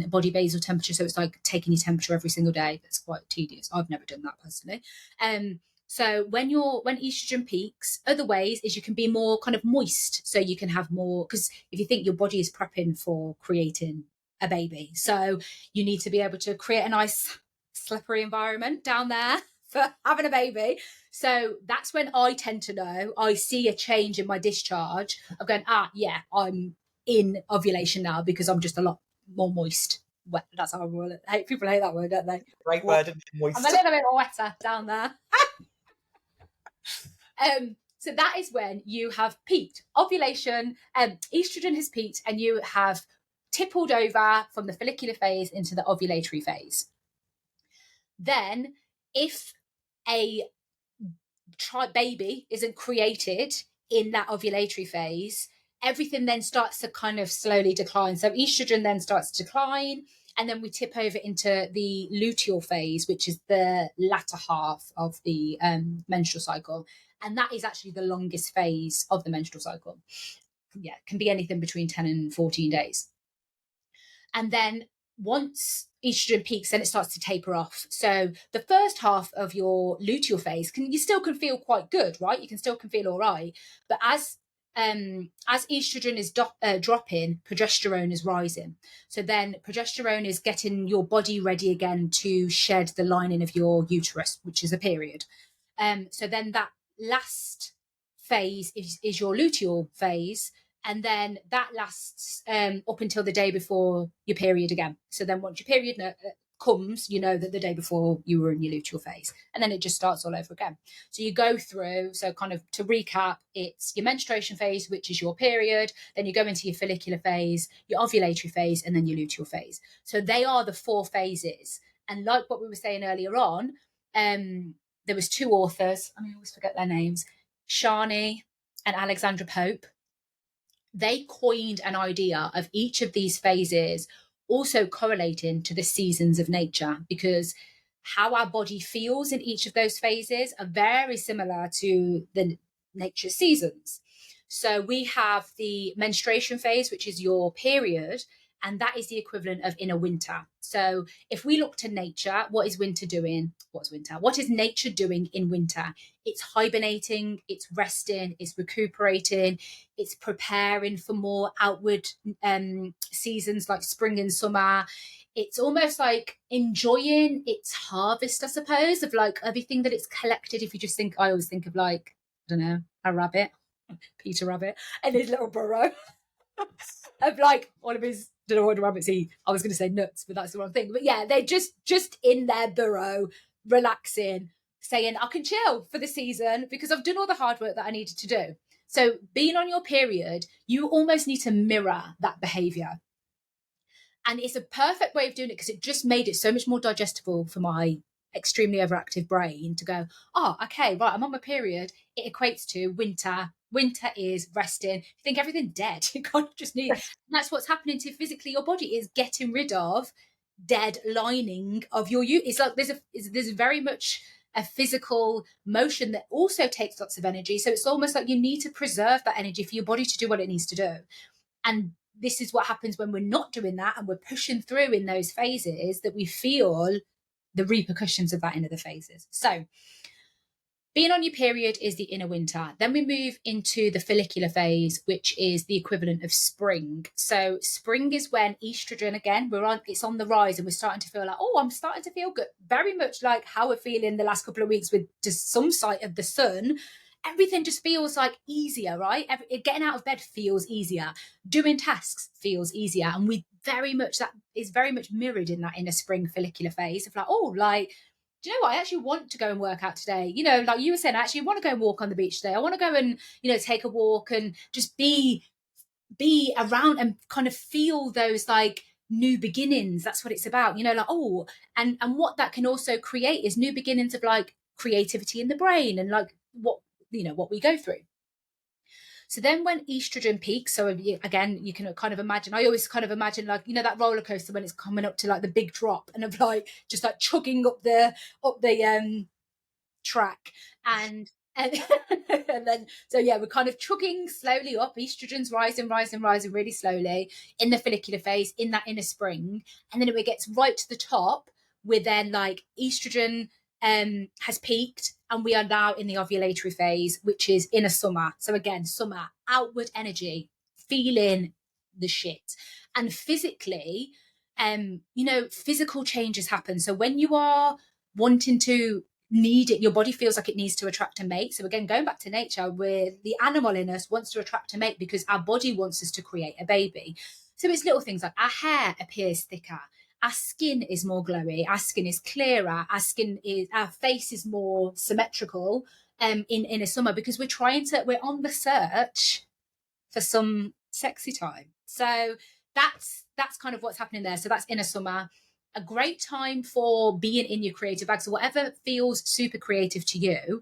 body basal temperature. So it's like taking your temperature every single day. That's quite tedious. I've never done that personally. So when estrogen peaks, other ways is you can be more kind of moist, so you can have more, because if you think your body is prepping for creating a baby, so you need to be able to create a nice slippery environment down there for having a baby. So that's when I tend to know. I see a change in my discharge. I'm going, yeah, I'm in ovulation now, because I'm just a lot more moist. Wet. That's how I roll it. People hate that word, don't they? Great word, moist. I'm a little bit wetter down there. So that is when you have peaked ovulation. Estrogen has peaked, and you have tippled over from the follicular phase into the ovulatory phase. Then, if a baby isn't created in that ovulatory phase, everything then starts to kind of slowly decline. So estrogen then starts to decline, and then we tip over into the luteal phase, which is the latter half of the menstrual cycle. And that is actually the longest phase of the menstrual cycle. Yeah, it can be anything between 10 and 14 days. And then once estrogen peaks, then it starts to taper off. So the first half of your luteal phase, you still can feel quite good, right? You can feel all right. But as estrogen is dropping, progesterone is rising. So then progesterone is getting your body ready again to shed the lining of your uterus, which is a period. So then that last phase is your luteal phase, and then that lasts up until the day before your period again. So then once your period comes, you know that the day before you were in your luteal phase, and then it just starts all over again. So you go through, so kind of to recap, it's your menstruation phase, which is your period, then you go into your follicular phase, your ovulatory phase, and then your luteal phase. So they are the 4 phases. And like what we were saying earlier on, there was 2 authors, I always forget their names, Shani and Alexandra Pope. They coined an idea of each of these phases also correlating to the seasons of nature, because how our body feels in each of those phases are very similar to the nature seasons. So we have the menstruation phase, which is your period, and that is the equivalent of in a winter. So if we look to nature, what is winter doing? What's winter? What is nature doing in winter? It's hibernating, it's resting, it's recuperating, it's preparing for more outward seasons like spring and summer. It's almost like enjoying its harvest, I suppose, of like everything that it's collected. If you just think, I always think of like, I don't know, a rabbit, Peter Rabbit, and his little burrow of like all of his, don't know what rabbits eat. I was going to say nuts, but that's the wrong thing. But yeah, they're just in their burrow, relaxing, saying, I can chill for the season because I've done all the hard work that I needed to do. So being on your period, you almost need to mirror that behavior. And it's a perfect way of doing it because it just made it so much more digestible for my extremely overactive brain to go, okay, right, I'm on my period. It equates to winter. Winter is resting. You think everything's dead. You kind of just need, and that's what's happening to physically your body, is getting rid of dead lining of your it's like there's very much a physical motion that also takes lots of energy. So it's almost like you need to preserve that energy for your body to do what it needs to do. And this is what happens when we're not doing that and we're pushing through in those phases, that we feel the repercussions of that in other phases. So being on your period is the inner winter. Then we move into the follicular phase, which is the equivalent of spring. So spring is when estrogen, again, it's on the rise, and we're starting to feel like, oh, I'm starting to feel good. Very much like how we're feeling the last couple of weeks with just some sight of the sun. Everything just feels like easier, right? Getting out of bed feels easier. Doing tasks feels easier. And that is very much mirrored in that inner spring follicular phase of like, oh, like, do you know what? I actually want to go and work out today. You know, like you were saying, I actually want to go and walk on the beach today. I want to go and, take a walk and just be around and kind of feel those like new beginnings. That's what it's about. Like, oh, and what that can also create is new beginnings of like creativity in the brain and like what we go through. So then when estrogen peaks, so again, you can kind of imagine, I always kind of imagine like, that roller coaster when it's coming up to like the big drop and of like, just like chugging up the track and and then, so yeah, we're kind of chugging slowly up. Estrogen's rising really slowly in the follicular phase, in that inner spring. And then it gets right to the top, where then like estrogen has peaked and we are now in the ovulatory phase, which is inner summer. So again, summer, outward energy, feeling the shit. And physically, physical changes happen. So when you are wanting to need it, your body feels like it needs to attract a mate. So again, going back to nature, where the animal in us wants to attract a mate because our body wants us to create a baby. So it's little things like our hair appears thicker, our skin is more glowy, our skin is clearer, our face is more symmetrical in a summer, because we're on the search for some sexy time. So that's kind of what's happening there. So that's inner summer. A great time for being in your creative bag. So whatever feels super creative to you,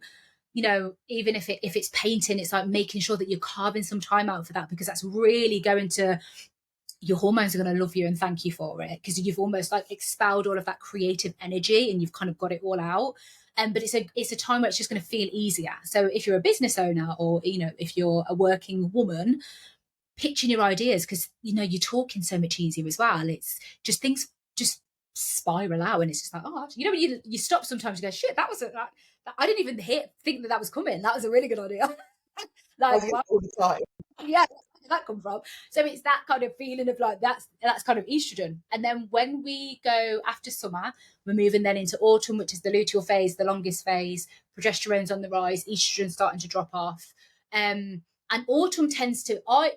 even if it's painting, it's like making sure that you're carving some time out for that, because that's really going to, your hormones are going to love you and thank you for it, because you've almost like expelled all of that creative energy and you've kind of got it all out. But it's a time where it's just going to feel easier. So if you're a business owner, or if you're a working woman, pitching your ideas, because you're talking so much easier as well. It's just things just spiral out, and it's just like, oh, when you stop sometimes, you go, shit, I didn't even think that was coming. That was a really good idea. Like, wow. All the time. Yeah, where did that come from? So it's that kind of feeling of like, that's kind of estrogen. And then when we go after summer, we're moving then into autumn, which is the luteal phase, the longest phase. Progesterone's on the rise, estrogen starting to drop off. And autumn tends to, I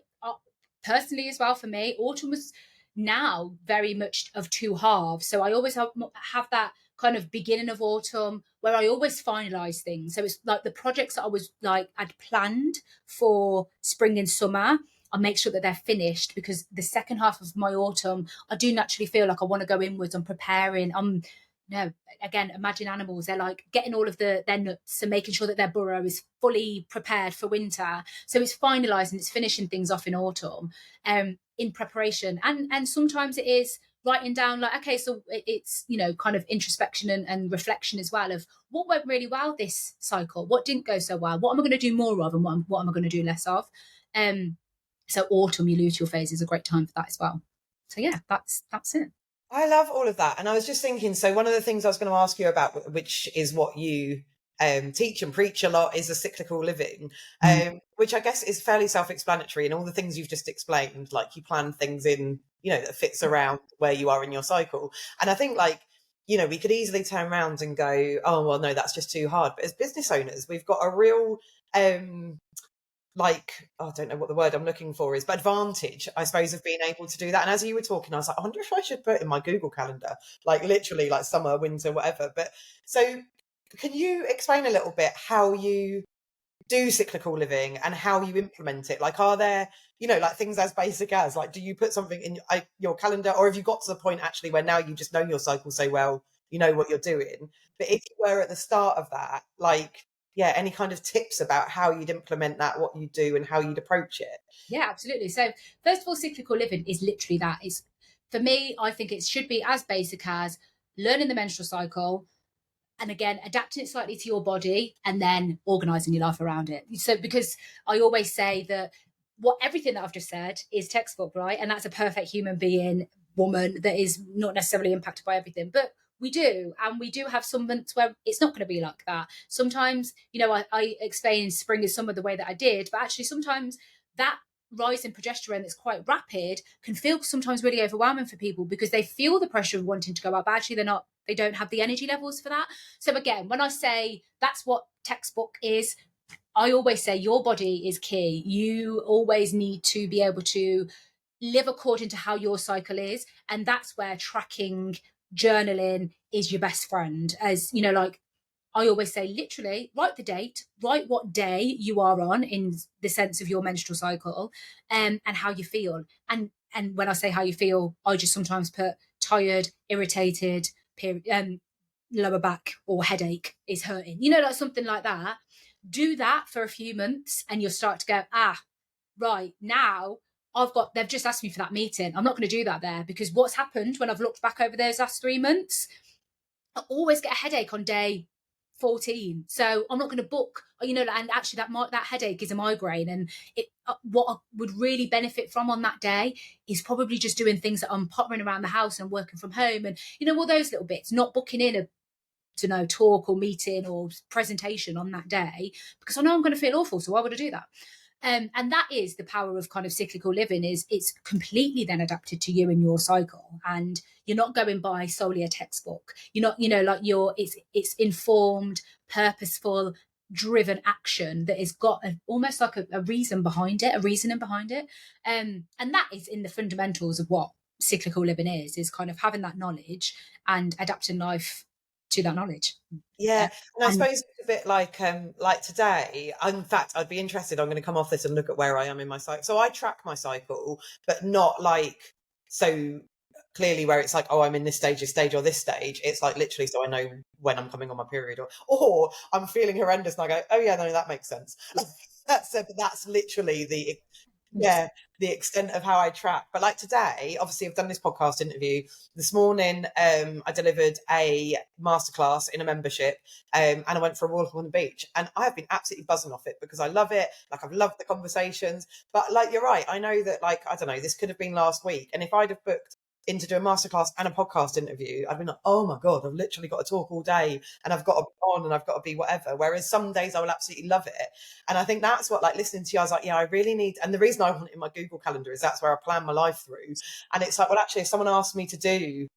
personally as well, for me, autumn was now very much of two halves. So I always have that kind of beginning of autumn where I always finalize things. So it's like the projects that I'd planned for spring and summer, I make sure that they're finished, because the second half of my autumn, I do naturally feel like I want to go inwards. I'm preparing. Again, imagine animals. They're like getting all of their nuts and making sure that their burrow is fully prepared for winter. So it's finalising, it's finishing things off in autumn, in preparation. And sometimes it is writing down like, okay, so it's, kind of introspection and reflection as well of what went really well this cycle, what didn't go so well, what am I going to do more of, and what am I going to do less of. So autumn, your luteal phase, is a great time for that as well. So yeah, that's it. I love all of that. And I was just thinking, so one of the things I was going to ask you about, which is what you teach and preach a lot, is a cyclical living, which I guess is fairly self-explanatory. And all the things you've just explained, like you plan things in, that fits around where you are in your cycle. And I think we could easily turn around and go, oh, well, no, that's just too hard. But as business owners, we've got a real I don't know what the word I'm looking for is, but advantage, I suppose, of being able to do that. And as you were talking, I was like, I wonder if I should put in my Google Calendar, like literally like summer, winter, whatever. But so can you explain a little bit how you do cyclical living and how you implement it? Like, are there, like things as basic as like, do you put something in your calendar, or have you got to the point actually where now you just know your cycle so well, you know what you're doing? But if you were at the start of that, any kind of tips about how you'd implement that, what you do and how you'd approach it? Yeah, absolutely. So first of all, cyclical living is literally that. It's, for me, I think it should be as basic as learning the menstrual cycle, and again, adapting it slightly to your body, and then organizing your life around it. So, because I always say that everything that I've just said is textbook, right? And that's a perfect human being, woman, that is not necessarily impacted by everything. But we do. And we do have some months where it's not going to be like that. Sometimes, I explained spring is summer the way that I did, but actually sometimes that rise in progesterone that's quite rapid can feel sometimes really overwhelming for people because they feel the pressure of wanting to go out, but actually they don't have the energy levels for that. So again, when I say that's what textbook is, I always say your body is key. You always need to be able to live according to how your cycle is. And that's where tracking, journaling is your best friend. As like I always say, literally write the date, write what day you are on in the sense of your menstrual cycle, and how you feel. And when I say how you feel, I just sometimes put tired, irritated, lower back or headache is hurting, like something like that. Do that for a few months and you'll start to go, right, now they've just asked me for that meeting. I'm not going to do that there, because what's happened when I've looked back over those last 3 months, I always get a headache on day 14. So I'm not going to book, and actually that headache is a migraine. And what I would really benefit from on that day is probably just doing things that I'm pottering around the house and working from home and, all those little bits, not booking in a talk or meeting or presentation on that day, because I know I'm going to feel awful. So why would I do that? And that is the power of kind of cyclical living, is it's completely then adapted to you and your cycle, and you're not going by solely a textbook. You're not, it's informed, purposeful, driven action that has got almost like a reason behind it, a reasoning behind it. And that is in the fundamentals of what cyclical living is kind of having that knowledge and adapting life to that knowledge. Yeah, and I suppose it's a bit like today. In fact, I'd be interested. I'm going to come off this and look at where I am in my cycle. So I track my cycle, but not like so clearly where it's like, oh, I'm in this stage, or this stage. It's like literally, so I know when I'm coming on my period, or I'm feeling horrendous, and I go, oh yeah, no, that makes sense. That's literally the extent of how I track. But like today, obviously I've done this podcast interview this morning. I delivered a masterclass in a membership, and I went for a walk on the beach, and I have been absolutely buzzing off it because I love it. Like, I've loved the conversations, but like, you're right, I know that, like, I don't know, this could have been last week, and if I'd have booked in to do a masterclass and a podcast interview, I've been like, oh my God, I've literally got to talk all day, and I've got to be on, and I've got to be whatever. Whereas some days I will absolutely love it. And I think that's what, like, listening to you, I was like, yeah, I really need, and the reason I want it in my Google Calendar is that's where I plan my life through. And it's like, well, actually, if someone asked me to do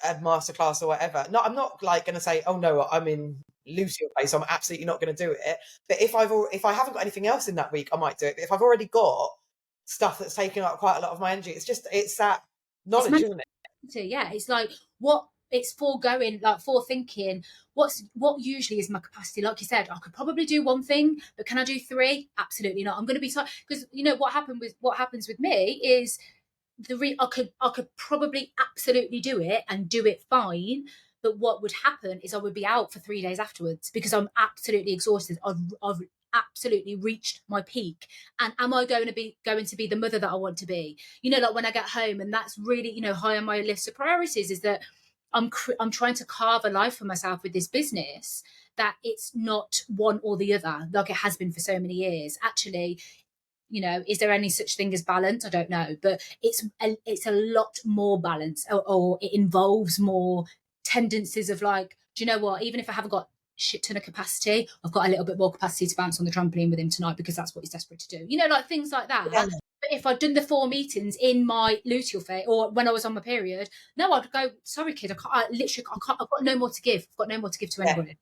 a masterclass or whatever, no, I'm not like going to say, oh no, I'm in Lucy place, so I'm absolutely not going to do it. But if I haven't got anything else in that week, I might do it. But if I've already got stuff that's taking up quite a lot of my energy, it's that knowledge, isn't it? Yeah, it's like what it's foregoing, like forethinking. What usually is my capacity? Like you said, I could probably do one thing, but can I do three? Absolutely not. I'm going to be tired, because what happens with me is I could probably absolutely do it and do it fine. But what would happen is I would be out for 3 days afterwards because I'm absolutely exhausted. I've absolutely reached my peak. And am I going to be the mother that I want to be? Like when I get home, and that's really, high on my list of priorities, is that I'm trying to carve a life for myself with this business, that it's not one or the other like it has been for so many years. Actually, is there any such thing as balance? I don't know, but it's a lot more balance, or it involves more tendencies of, like, do you know what? Even if I haven't got shit ton of capacity, I've got a little bit more capacity to bounce on the trampoline with him tonight because that's what he's desperate to do. Like things like that. Yeah. But if I'd done the 4 meetings in my luteal phase or when I was on my period, no, I'd go, sorry, kid, I can't. I've got no more to give. I've got no more to give to anybody.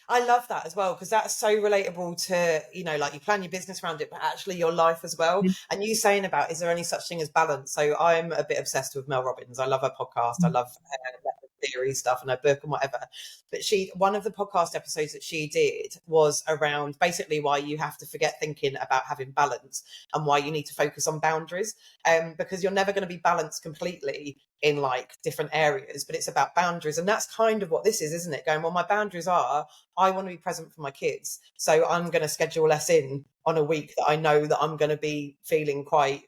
I love that as well, because that's so relatable to, like, you plan your business around it, but actually your life as well. Mm-hmm. And you saying about, is there any such thing as balance? So I'm a bit obsessed with Mel Robbins. I love her podcast. Mm-hmm. I love her theory stuff and her book and whatever. But one of the podcast episodes that she did was around basically why you have to forget thinking about having balance and why you need to focus on boundaries. Because you're never going to be balanced completely in like different areas, but it's about boundaries. And that's kind of what this is, isn't it? Going, well, my boundaries are, I want to be present for my kids, so I'm going to schedule less in on a week that I know that I'm going to be feeling quite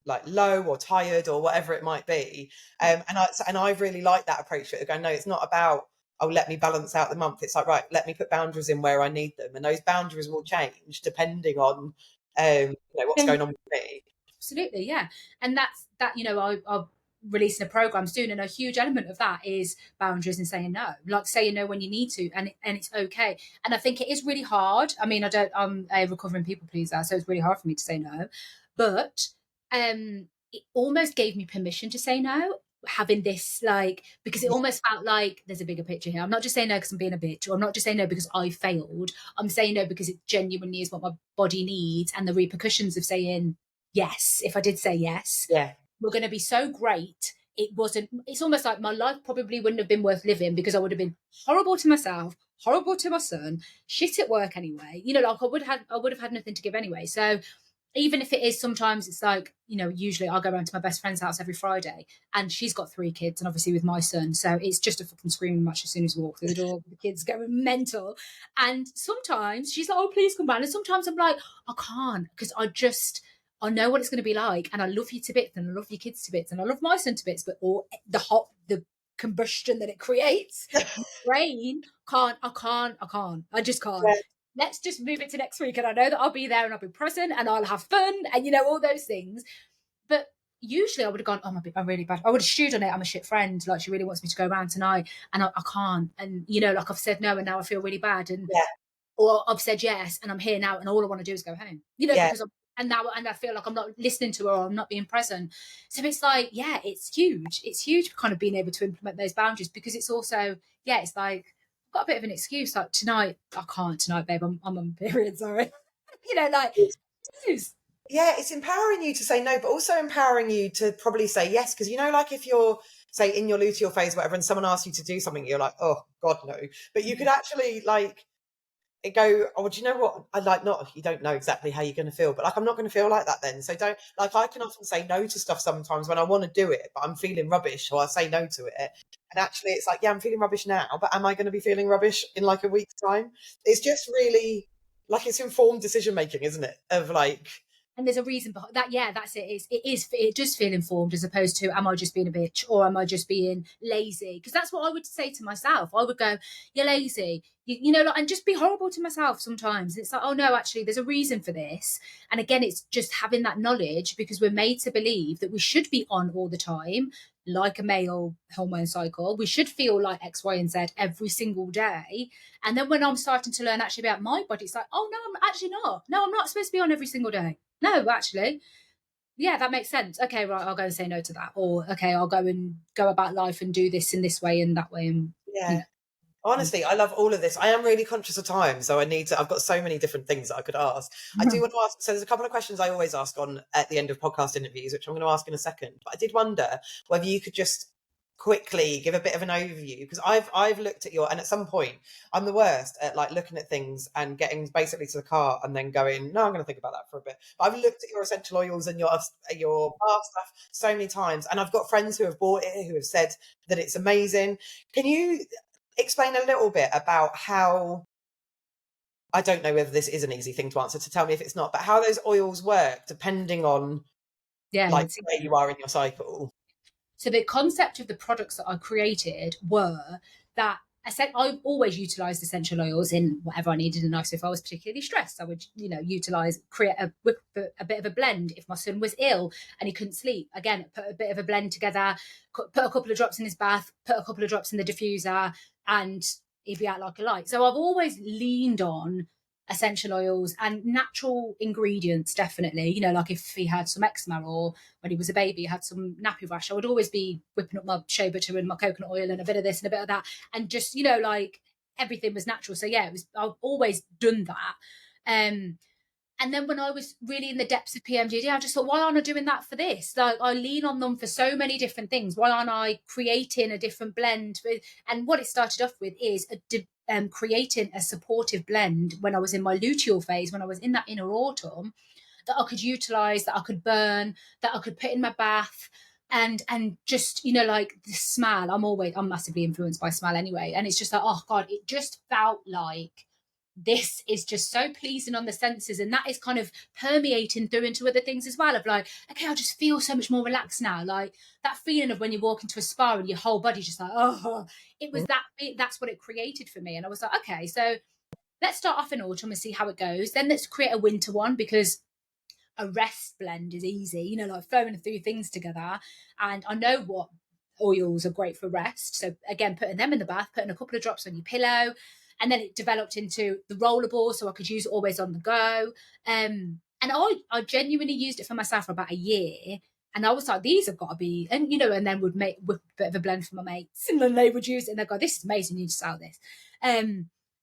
like low or tired or whatever it might be. And I really like that approach to it. Going, no, it's not about, oh, let me balance out the month. It's like, right, let me put boundaries in where I need them, and those boundaries will change depending on what's going on with me. Absolutely, yeah. And that's that. releasing a program soon, and a huge element of that is boundaries and saying no, like saying no when you need to, and it's okay. And I think it is really hard. I mean, I'm a recovering people pleaser, so it's really hard for me to say no, but it almost gave me permission to say no, having this, like, because it almost felt like there's a bigger picture here. I'm not just saying no because I'm being a bitch, or I'm not just saying no because I failed. I'm saying no because it genuinely is what my body needs, and the repercussions of saying yes, if I did say yes, Yeah. were going to be so great. It's almost like my life probably wouldn't have been worth living, because I would have been horrible to myself, horrible to my son, shit at work anyway. You know, like I would have had nothing to give anyway. So even if it is, sometimes it's like, you know, usually I'll go around to my best friend's house every Friday, and she's got 3 kids, and obviously with my son, so it's just a fucking screaming match as soon as we walk through the door. The kids going mental, and sometimes she's like, "Oh, please come round," and sometimes I'm like, "I can't," because I know what it's going to be like, and I love you to bits, and I love your kids to bits, and I love my son to bits, but all the combustion that it creates, my brain I just can't. Yeah. Let's just move it to next week, and I know that I'll be there, and I'll be present, and I'll have fun, and you know, all those things. But usually I would have gone, "Oh, I'm really bad." I would have stewed on it. I'm a shit friend. Like, she really wants me to go around tonight, and I can't. And you know, like, I've said no, and now I feel really bad. And Yeah. or I've said yes, and I'm here now, and all I want to do is go home. You know, Yeah. because and I feel like I'm not listening to her, or I'm not being present. So it's like, yeah, it's huge. It's huge, kind of being able to implement those boundaries, because it's also, yeah, it's like, I've got a bit of an excuse. Like, tonight, I can't tonight, babe. I'm on period. Sorry. You know, like, excuse. Yeah, it's empowering you to say no, but also empowering you to probably say yes. Because, you know, like if you're, say, in your luteal phase, whatever, and someone asks you to do something, you're like, oh, God, no. But you could actually, like, go, oh, do you know what? I like, not, you don't know exactly how you're going to feel, but like, I'm not going to feel like that then. So don't, like, I can often say no to stuff sometimes when I want to do it, but I'm feeling rubbish, or I say no to it. And actually, it's like, yeah, I'm feeling rubbish now, but am I going to be feeling rubbish in like a week's time? It's just really, like, it's informed decision making, isn't it? Of like, And there's a reason behind that. Yeah, that's it. It does feel informed, as opposed to, am I just being a bitch, or am I just being lazy? Because that's what I would say to myself. I would go, "You're lazy," you know, like, and just be horrible to myself sometimes. It's like, oh no, actually, there's a reason for this. And again, it's just having that knowledge, because we're made to believe that we should be on all the time, like a male hormone cycle. We should feel like X, Y, and Z every single day. And then when I'm starting to learn actually about my body, it's like, oh no, I'm actually not. No, I'm not supposed to be on every single day. No, actually, yeah, that makes sense. Okay, right, I'll go and say no to that. Or, okay, I'll go about life and do this in this way and that way. And, you yeah. know, Honestly, I love all of this. I am really conscious of time, so I've got so many different things that I could ask. I do want to ask, so there's a couple of questions I always ask on at the end of podcast interviews, which I'm going to ask in a second. But I did wonder whether you could just quickly give a bit of an overview, because I've looked at and at some point I'm the worst at like looking at things and getting basically to the car and then going, no, I'm going to think about that for a bit. But I've looked at your essential oils and your bar stuff so many times, and I've got friends who have bought it, who have said that it's amazing. Can you explain a little bit about how, I don't know whether this is an easy thing to answer, to tell me if it's not, but how those oils work depending on yeah. like where you are in your cycle? So the concept of the products that I created were that I said I've always utilised essential oils in whatever I needed in life. So if I was particularly stressed, I would, you know, create a bit of a blend. If my son was ill and he couldn't sleep, again, put a bit of a blend together, put a couple of drops in his bath, put a couple of drops in the diffuser, and he'd be out like a light. So I've always leaned on essential oils and natural ingredients, definitely. You know, like if he had some eczema, or when he was a baby, had some nappy rash, I would always be whipping up my shea butter and my coconut oil and a bit of this and a bit of that, and just, you know, like, everything was natural. So yeah, I've always done that. And then when I was really in the depths of PMDD, I just thought, why aren't I doing that for this? Like, I lean on them for so many different things. Why aren't I creating a different blend? And what it started off with is creating a supportive blend when I was in my luteal phase, when I was in that inner autumn, that I could utilize, that I could burn, that I could put in my bath. And just, you know, like the smell, I'm massively influenced by smell anyway. And it's just like, oh God, it just felt like this is just so pleasing on the senses, and that is kind of permeating through into other things as well, of like, okay, I just feel so much more relaxed now. Like that feeling of when you walk into a spa and your whole body's just like, oh, it was that's what it created for me. And I was like, okay, so let's start off in autumn and see how it goes, then let's create a winter one, because a rest blend is easy, you know, like throwing a few things together. And I know what oils are great for rest. So again, putting them in the bath, putting a couple of drops on your pillow, and then it developed into the rollerball, so I could use it always on the go. And I genuinely used it for myself for about a year. And I was like, these have got to be, and you know, and then would make a bit of a blend for my mates, and then they would use it and they'd go, this is amazing, you need to sell this.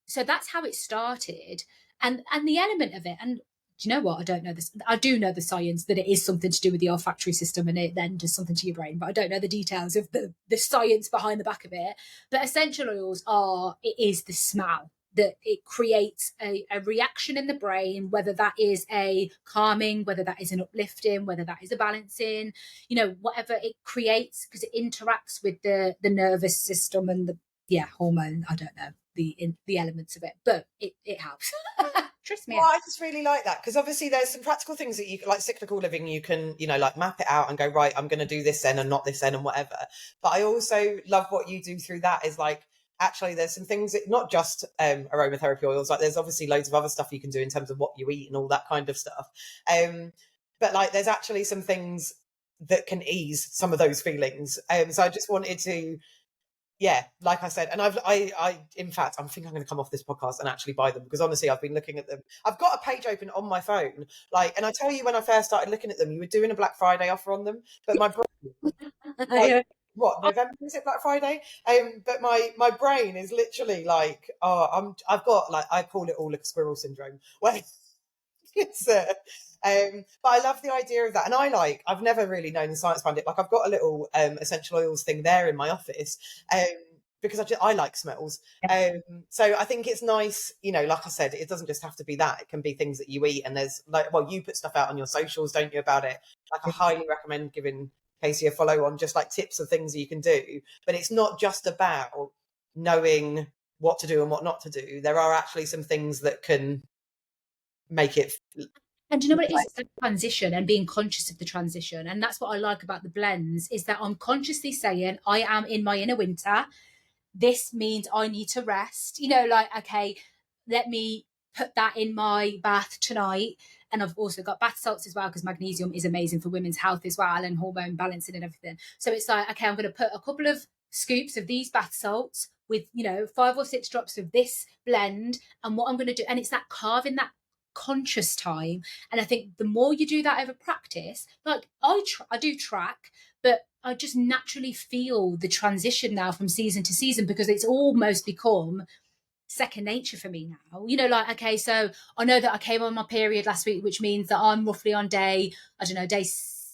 So that's how it started. And the element of it, and do you know what? I don't know this. I do know the science that it is something to do with the olfactory system and it then does something to your brain, but I don't know the details of the science behind the back of it. But essential oils it is the smell that it creates a reaction in the brain, whether that is a calming, whether that is an uplifting, whether that is a balancing, you know, whatever it creates, because it interacts with the nervous system and the hormone. I don't know the elements of it, but it helps. Trust me. Well, I just really like that, because obviously there's some practical things that you like cyclical living, you can, you know, like map it out and go, right, I'm going to do this then and not this then and whatever. But I also love what you do through that is like, actually there's some things that not just aromatherapy oils, like there's obviously loads of other stuff you can do in terms of what you eat and all that kind of stuff. But like there's actually some things that can ease some of those feelings. So I just wanted to, yeah, like I said, and I in fact, I'm thinking I'm going to come off this podcast and actually buy them, because honestly, I've been looking at them. I've got a page open on my phone, like, and I tell you, when I first started looking at them, you were doing a Black Friday offer on them, but my brain, like, what, November, is it Black Friday? But my brain is literally like, I've got, like, I call it all like squirrel syndrome. Where it's but I love the idea of that, and I've never really known the science behind it. Like, I've got a little essential oils thing there in my office, because I like smells. So I think it's nice, you know, like I said, it doesn't just have to be that, it can be things that you eat. And there's like, well, you put stuff out on your socials, don't you, about it? Like, I highly recommend giving Casey a follow on just like tips of things you can do. But it's not just about knowing what to do and what not to do. There are actually some things that can make it. And do you know what it is? It's the transition and being conscious of the transition. And that's what I like about the blends, is that I'm consciously saying, I am in my inner winter. This means I need to rest. You know, like, okay, let me put that in my bath tonight. And I've also got bath salts as well, because magnesium is amazing for women's health as well, and hormone balancing and everything. So it's like, okay, I'm going to put a couple of scoops of these bath salts with, you know, 5 or 6 drops of this blend. And what I'm going to do, and it's that carving that conscious time. And I think the more you do that over practice, like I do track, but I just naturally feel the transition now from season to season, because it's almost become second nature for me now. You know, like, okay, so I know that I came on my period last week, which means that I'm roughly on day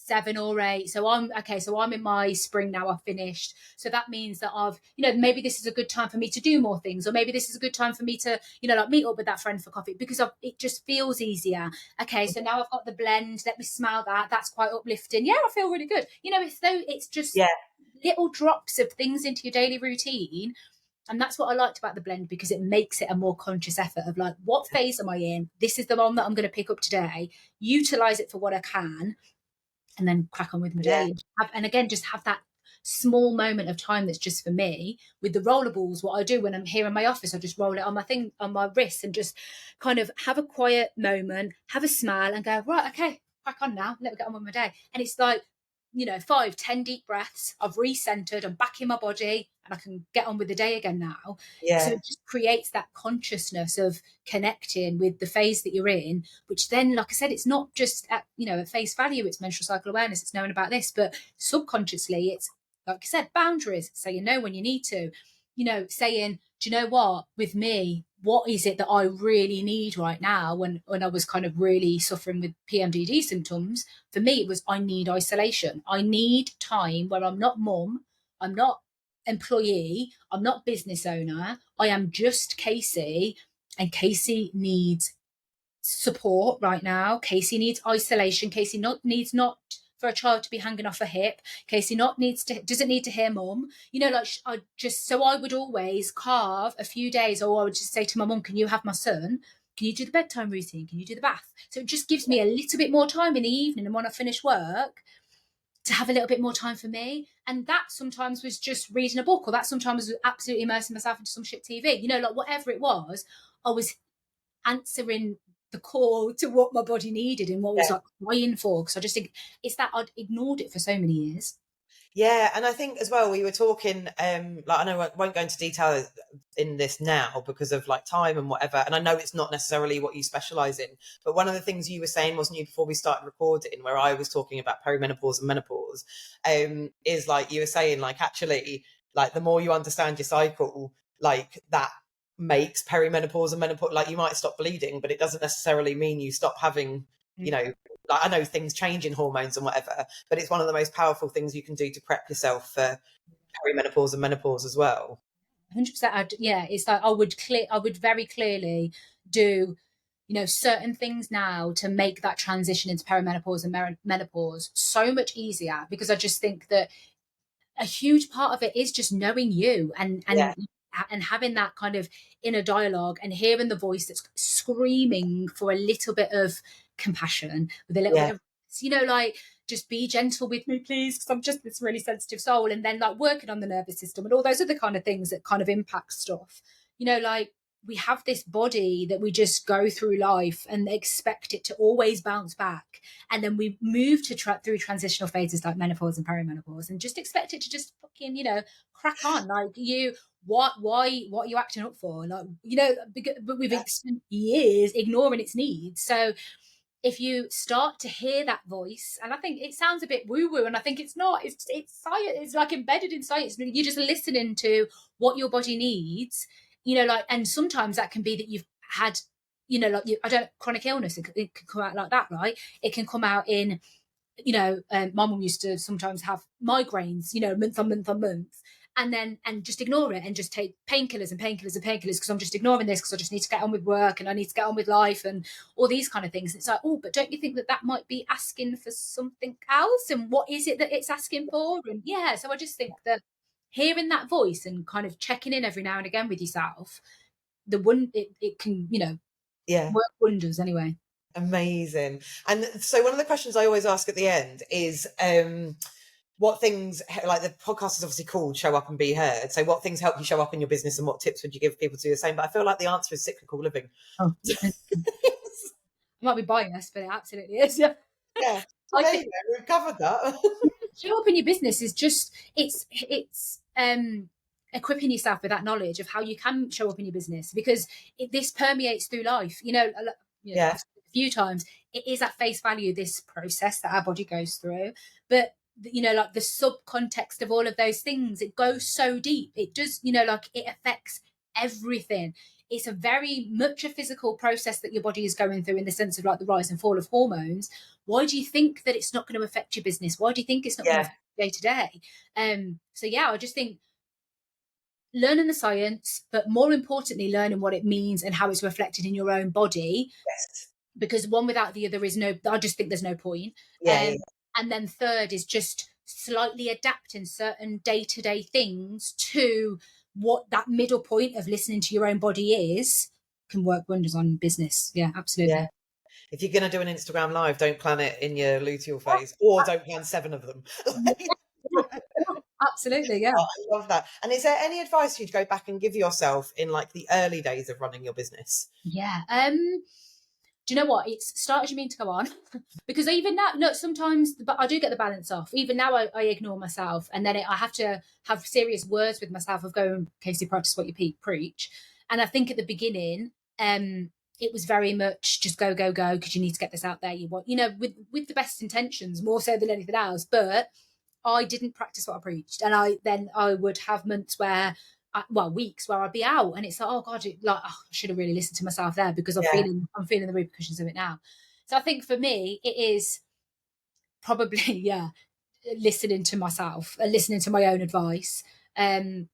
7 or 8. So I'm in my spring now. I've finished. So that means that I've, you know, maybe this is a good time for me to do more things, or maybe this is a good time for me to, you know, like meet up with that friend for coffee, because it just feels easier. Okay, so now I've got the blend. Let me smell that. That's quite uplifting. Yeah, I feel really good. You know, it's just little drops of things into your daily routine. And that's what I liked about the blend, because it makes it a more conscious effort of like, what phase am I in? This is the one that I'm going to pick up today, utilize it for what I can, and then crack on with my day. And again, just have that small moment of time that's just for me. With the rollerballs, what I do when I'm here in my office, I just roll it on my thing, on my wrist, and just kind of have a quiet moment, have a smile, and go, right, okay, crack on now, let me get on with my day. And it's like, you know, 5-10 deep breaths, I've recentered, I'm back in my body, and I can get on with the day again now. So it just creates that consciousness of connecting with the phase that you're in, which then, like I said, it's not just at, you know, at face value, it's menstrual cycle awareness, it's knowing about this, but subconsciously it's, like I said, boundaries, saying no when you need to, you know, saying, do you know what, with me, what is it that I really need right now? When I was kind of really suffering with PMDD symptoms, for me, it was, I need isolation. I need time where I'm not mum, I'm not employee, I'm not business owner, I am just Casey, and Casey needs support right now. Casey needs isolation. Casey needs not for a child to be hanging off a hip. Casey doesn't need to hear mum. You know, like, I would always carve a few days, or I would just say to my mum, can you have my son? Can you do the bedtime routine? Can you do the bath? So it just gives me a little bit more time in the evening, and when I finish work, to have a little bit more time for me. And that sometimes was just reading a book, or that sometimes was absolutely immersing myself into some shit TV. You know, like, whatever it was, I was answering the call to what my body needed and what was Yeah. like crying for. Because I just think it's that I'd ignored it for so many years. Yeah, and I think as well we were talking, like I know I won't go into detail in this now because of like time and whatever, and I know it's not necessarily what you specialize in, but one of the things you were saying, wasn't you, before we started recording, where I was talking about perimenopause and menopause, is like you were saying, like actually, like the more you understand your cycle, like that makes perimenopause and menopause, like you might stop bleeding, but it doesn't necessarily mean you stop having, you know, like I know things change in hormones and whatever, but it's one of the most powerful things you can do to prep yourself for perimenopause and menopause as well. 100%. Yeah, it's like I would very clearly do, certain things now to make that transition into perimenopause and menopause so much easier, because I just think that a huge part of it is just knowing you Yeah, and having that kind of inner dialogue and hearing the voice that's screaming for a little bit of compassion with a little bit yeah, of, like, just be gentle with me, please, because I'm just this really sensitive soul. And then like working on the nervous system and all those other kind of things that kind of impact stuff, like we have this body that we just go through life and expect it to always bounce back, and then we move to through transitional phases like menopause and perimenopause and just expect it to just fucking crack on. Like, what are you acting up for? Like, but we've spent years ignoring its needs. So if you start to hear that voice, and I think it sounds a bit woo woo, and I think it's not, it's science, it's like embedded in science. You're just listening to what your body needs, like, and sometimes that can be that you've had, like, chronic illness. It can come out like that, right? It can come out in, my mum used to sometimes have migraines, month on month on month, and just ignore it and just take painkillers and painkillers and painkillers because I'm just ignoring this because I just need to get on with work and I need to get on with life and all these kind of things. It's like, oh, but don't you think that might be asking for something else? And what is it that it's asking for? And yeah, so I just think that hearing that voice and kind of checking in every now and again with yourself, it can, yeah. work wonders anyway. Amazing. And so one of the questions I always ask at the end is, what things, like the podcast is obviously called Show Up and Be Heard. So what things help you show up in your business and what tips would you give people to do the same? But I feel like the answer is cyclical living. Oh, I might be biased, but it absolutely is. Yeah. Yeah. So I there think you go. We've covered that. show up in your business is just it's equipping yourself with that knowledge of how you can show up in your business, because this permeates through life. Yeah. I've said it a few times, it is at face value this process that our body goes through, but like the subcontext of all of those things, it goes so deep. It does, like it affects everything. It's a very much a physical process that your body is going through, in the sense of like the rise and fall of hormones. Why do you think that it's not going to affect your business? Why do you think it's not going to Yeah. affect day to day? So yeah, I just think learning the science, but more importantly, learning what it means and how it's reflected in your own body, Yes. because one without the other is no, I just think there's no point. Yeah. Yeah. And then third is just slightly adapting certain day-to-day things to what that middle point of listening to your own body is, can work wonders on business. Yeah, Yeah. absolutely. If you're going to do an Instagram live, don't plan it in your luteal phase, or don't plan 7 of them. Absolutely, yeah. Oh, I love that. And is there any advice you'd go back and give yourself in like the early days of running your business? Yeah. Do you know what? It's start as you mean to go on. Because even now, no, sometimes, but I do get the balance off. Even now, I ignore myself, and then I have to have serious words with myself of going, Casey, practice what you preach. And I think at the beginning, it was very much just go, go, go, because you need to get this out there. You want, with the best intentions, more so than anything else. But I didn't practice what I preached, and I would have months where, weeks where I'd be out, and it's like, oh god, I should have really listened to myself there, because Yeah. I'm feeling the repercussions of it now. So I think for me, it is probably yeah, listening to myself, listening to my own advice, and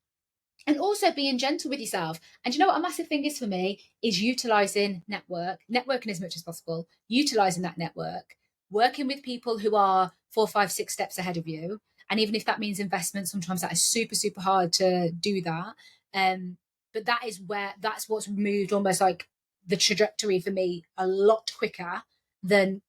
also being gentle with yourself. And you know what a massive thing is for me is utilizing networking as much as possible, utilizing that network, working with people who are 4, 5, 6 steps ahead of you. And even if that means investment, sometimes that is super, super hard to do that. But that's what's moved almost like the trajectory for me a lot quicker than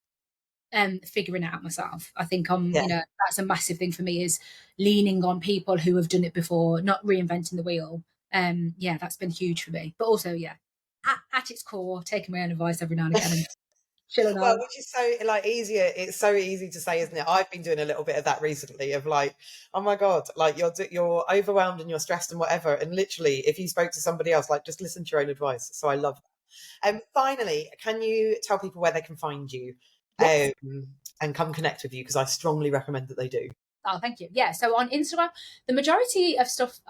figuring it out myself. I think Yeah. that's a massive thing for me, is leaning on people who have done it before, not reinventing the wheel. Yeah, that's been huge for me. But also, yeah, at its core, taking my own advice every now and again and chilling Well, out. which is so like easier. It's so easy to say, isn't it? I've been doing a little bit of that recently of like, oh my God, like you're overwhelmed and you're stressed and whatever. And literally, if you spoke to somebody else, like just listen to your own advice. So I love that. Finally, can you tell people where they can find you Yes. and come connect with you? Because I strongly recommend that they do. Oh, thank you. Yeah. So on Instagram, the majority of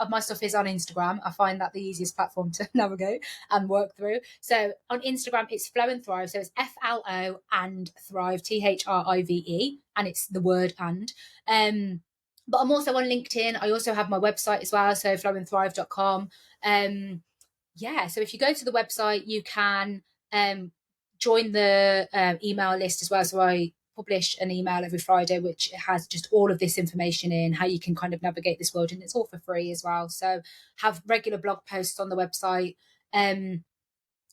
my stuff is on Instagram. I find that the easiest platform to navigate and work through. So on Instagram, it's Flo and Thrive. So it's FLO and Thrive, THRIVE, and it's the word and. But I'm also on LinkedIn. I also have my website as well. So flowandthrive.com. Yeah. So if you go to the website, you can join the email list as well. So I publish an email every Friday, which has just all of this information in how you can kind of navigate this world, and it's all for free as well. So have regular blog posts on the website,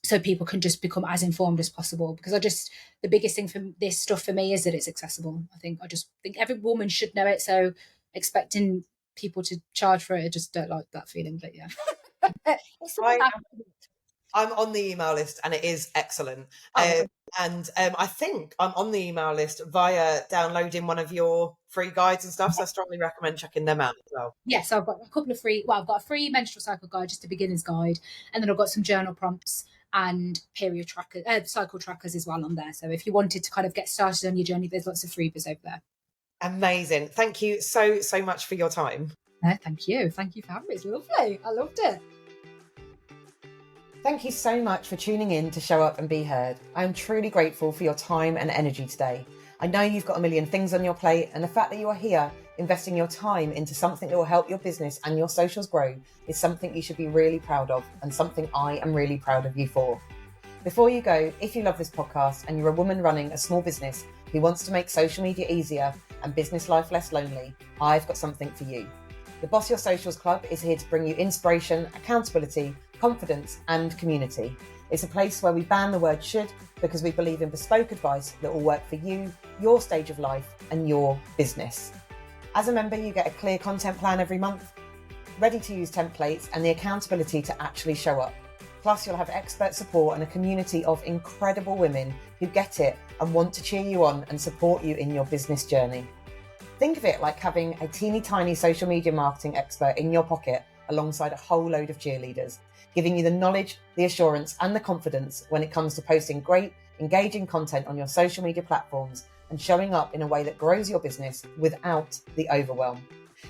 so people can just become as informed as possible. Because the biggest thing for this stuff for me is that it's accessible. I just think every woman should know it. So expecting people to charge for it, I just don't like that feeling. But yeah, it's something that I'm on the email list and it is excellent. oh, I think I'm on the email list via downloading one of your free guides and stuff. So I strongly recommend checking them out as well. yes, I've got a couple of free. Well, I've got a free menstrual cycle guide, just a beginner's guide, and then I've got some journal prompts and period tracker, cycle trackers as well on there. So if you wanted to kind of get started on your journey, there's lots of freebies over there. Amazing. Thank you so much for your time. No, thank you. Thank you for having me. It's lovely. I loved it. Thank you so much for tuning in to Show Up and Be Heard. I am truly grateful for your time and energy today. I know you've got a million things on your plate, and the fact that you are here investing your time into something that will help your business and your socials grow is something you should be really proud of, and something I am really proud of you for. Before you go, if you love this podcast and you're a woman running a small business who wants to make social media easier and business life less lonely, I've got something for you. The Boss Your Socials Club is here to bring you inspiration, accountability, confidence and community. It's a place where we ban the word should, because we believe in bespoke advice that will work for you, your stage of life and your business. As a member, you get a clear content plan every month, ready to use templates and the accountability to actually show up. Plus you'll have expert support and a community of incredible women who get it and want to cheer you on and support you in your business journey. Think of it like having a teeny tiny social media marketing expert in your pocket alongside a whole load of cheerleaders, giving you the knowledge, the assurance and the confidence when it comes to posting great, engaging content on your social media platforms and showing up in a way that grows your business without the overwhelm.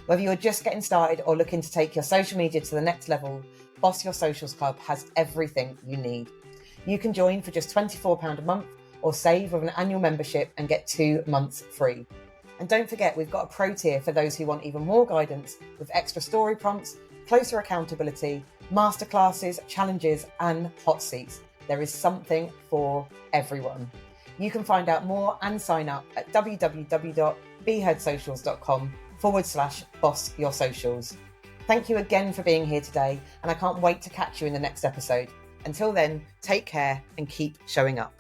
Whether you're just getting started or looking to take your social media to the next level, Boss Your Socials Club has everything you need. You can join for just £24 a month or save with an annual membership and get 2 months free. And don't forget, we've got a pro tier for those who want even more guidance with extra story prompts, closer accountability, masterclasses, challenges and hot seats. There is something for everyone. You can find out more and sign up at www.beheardsocials.com/boss-your-socials. Thank you again for being here today, and I can't wait to catch you in the next episode. Until then, take care and keep showing up.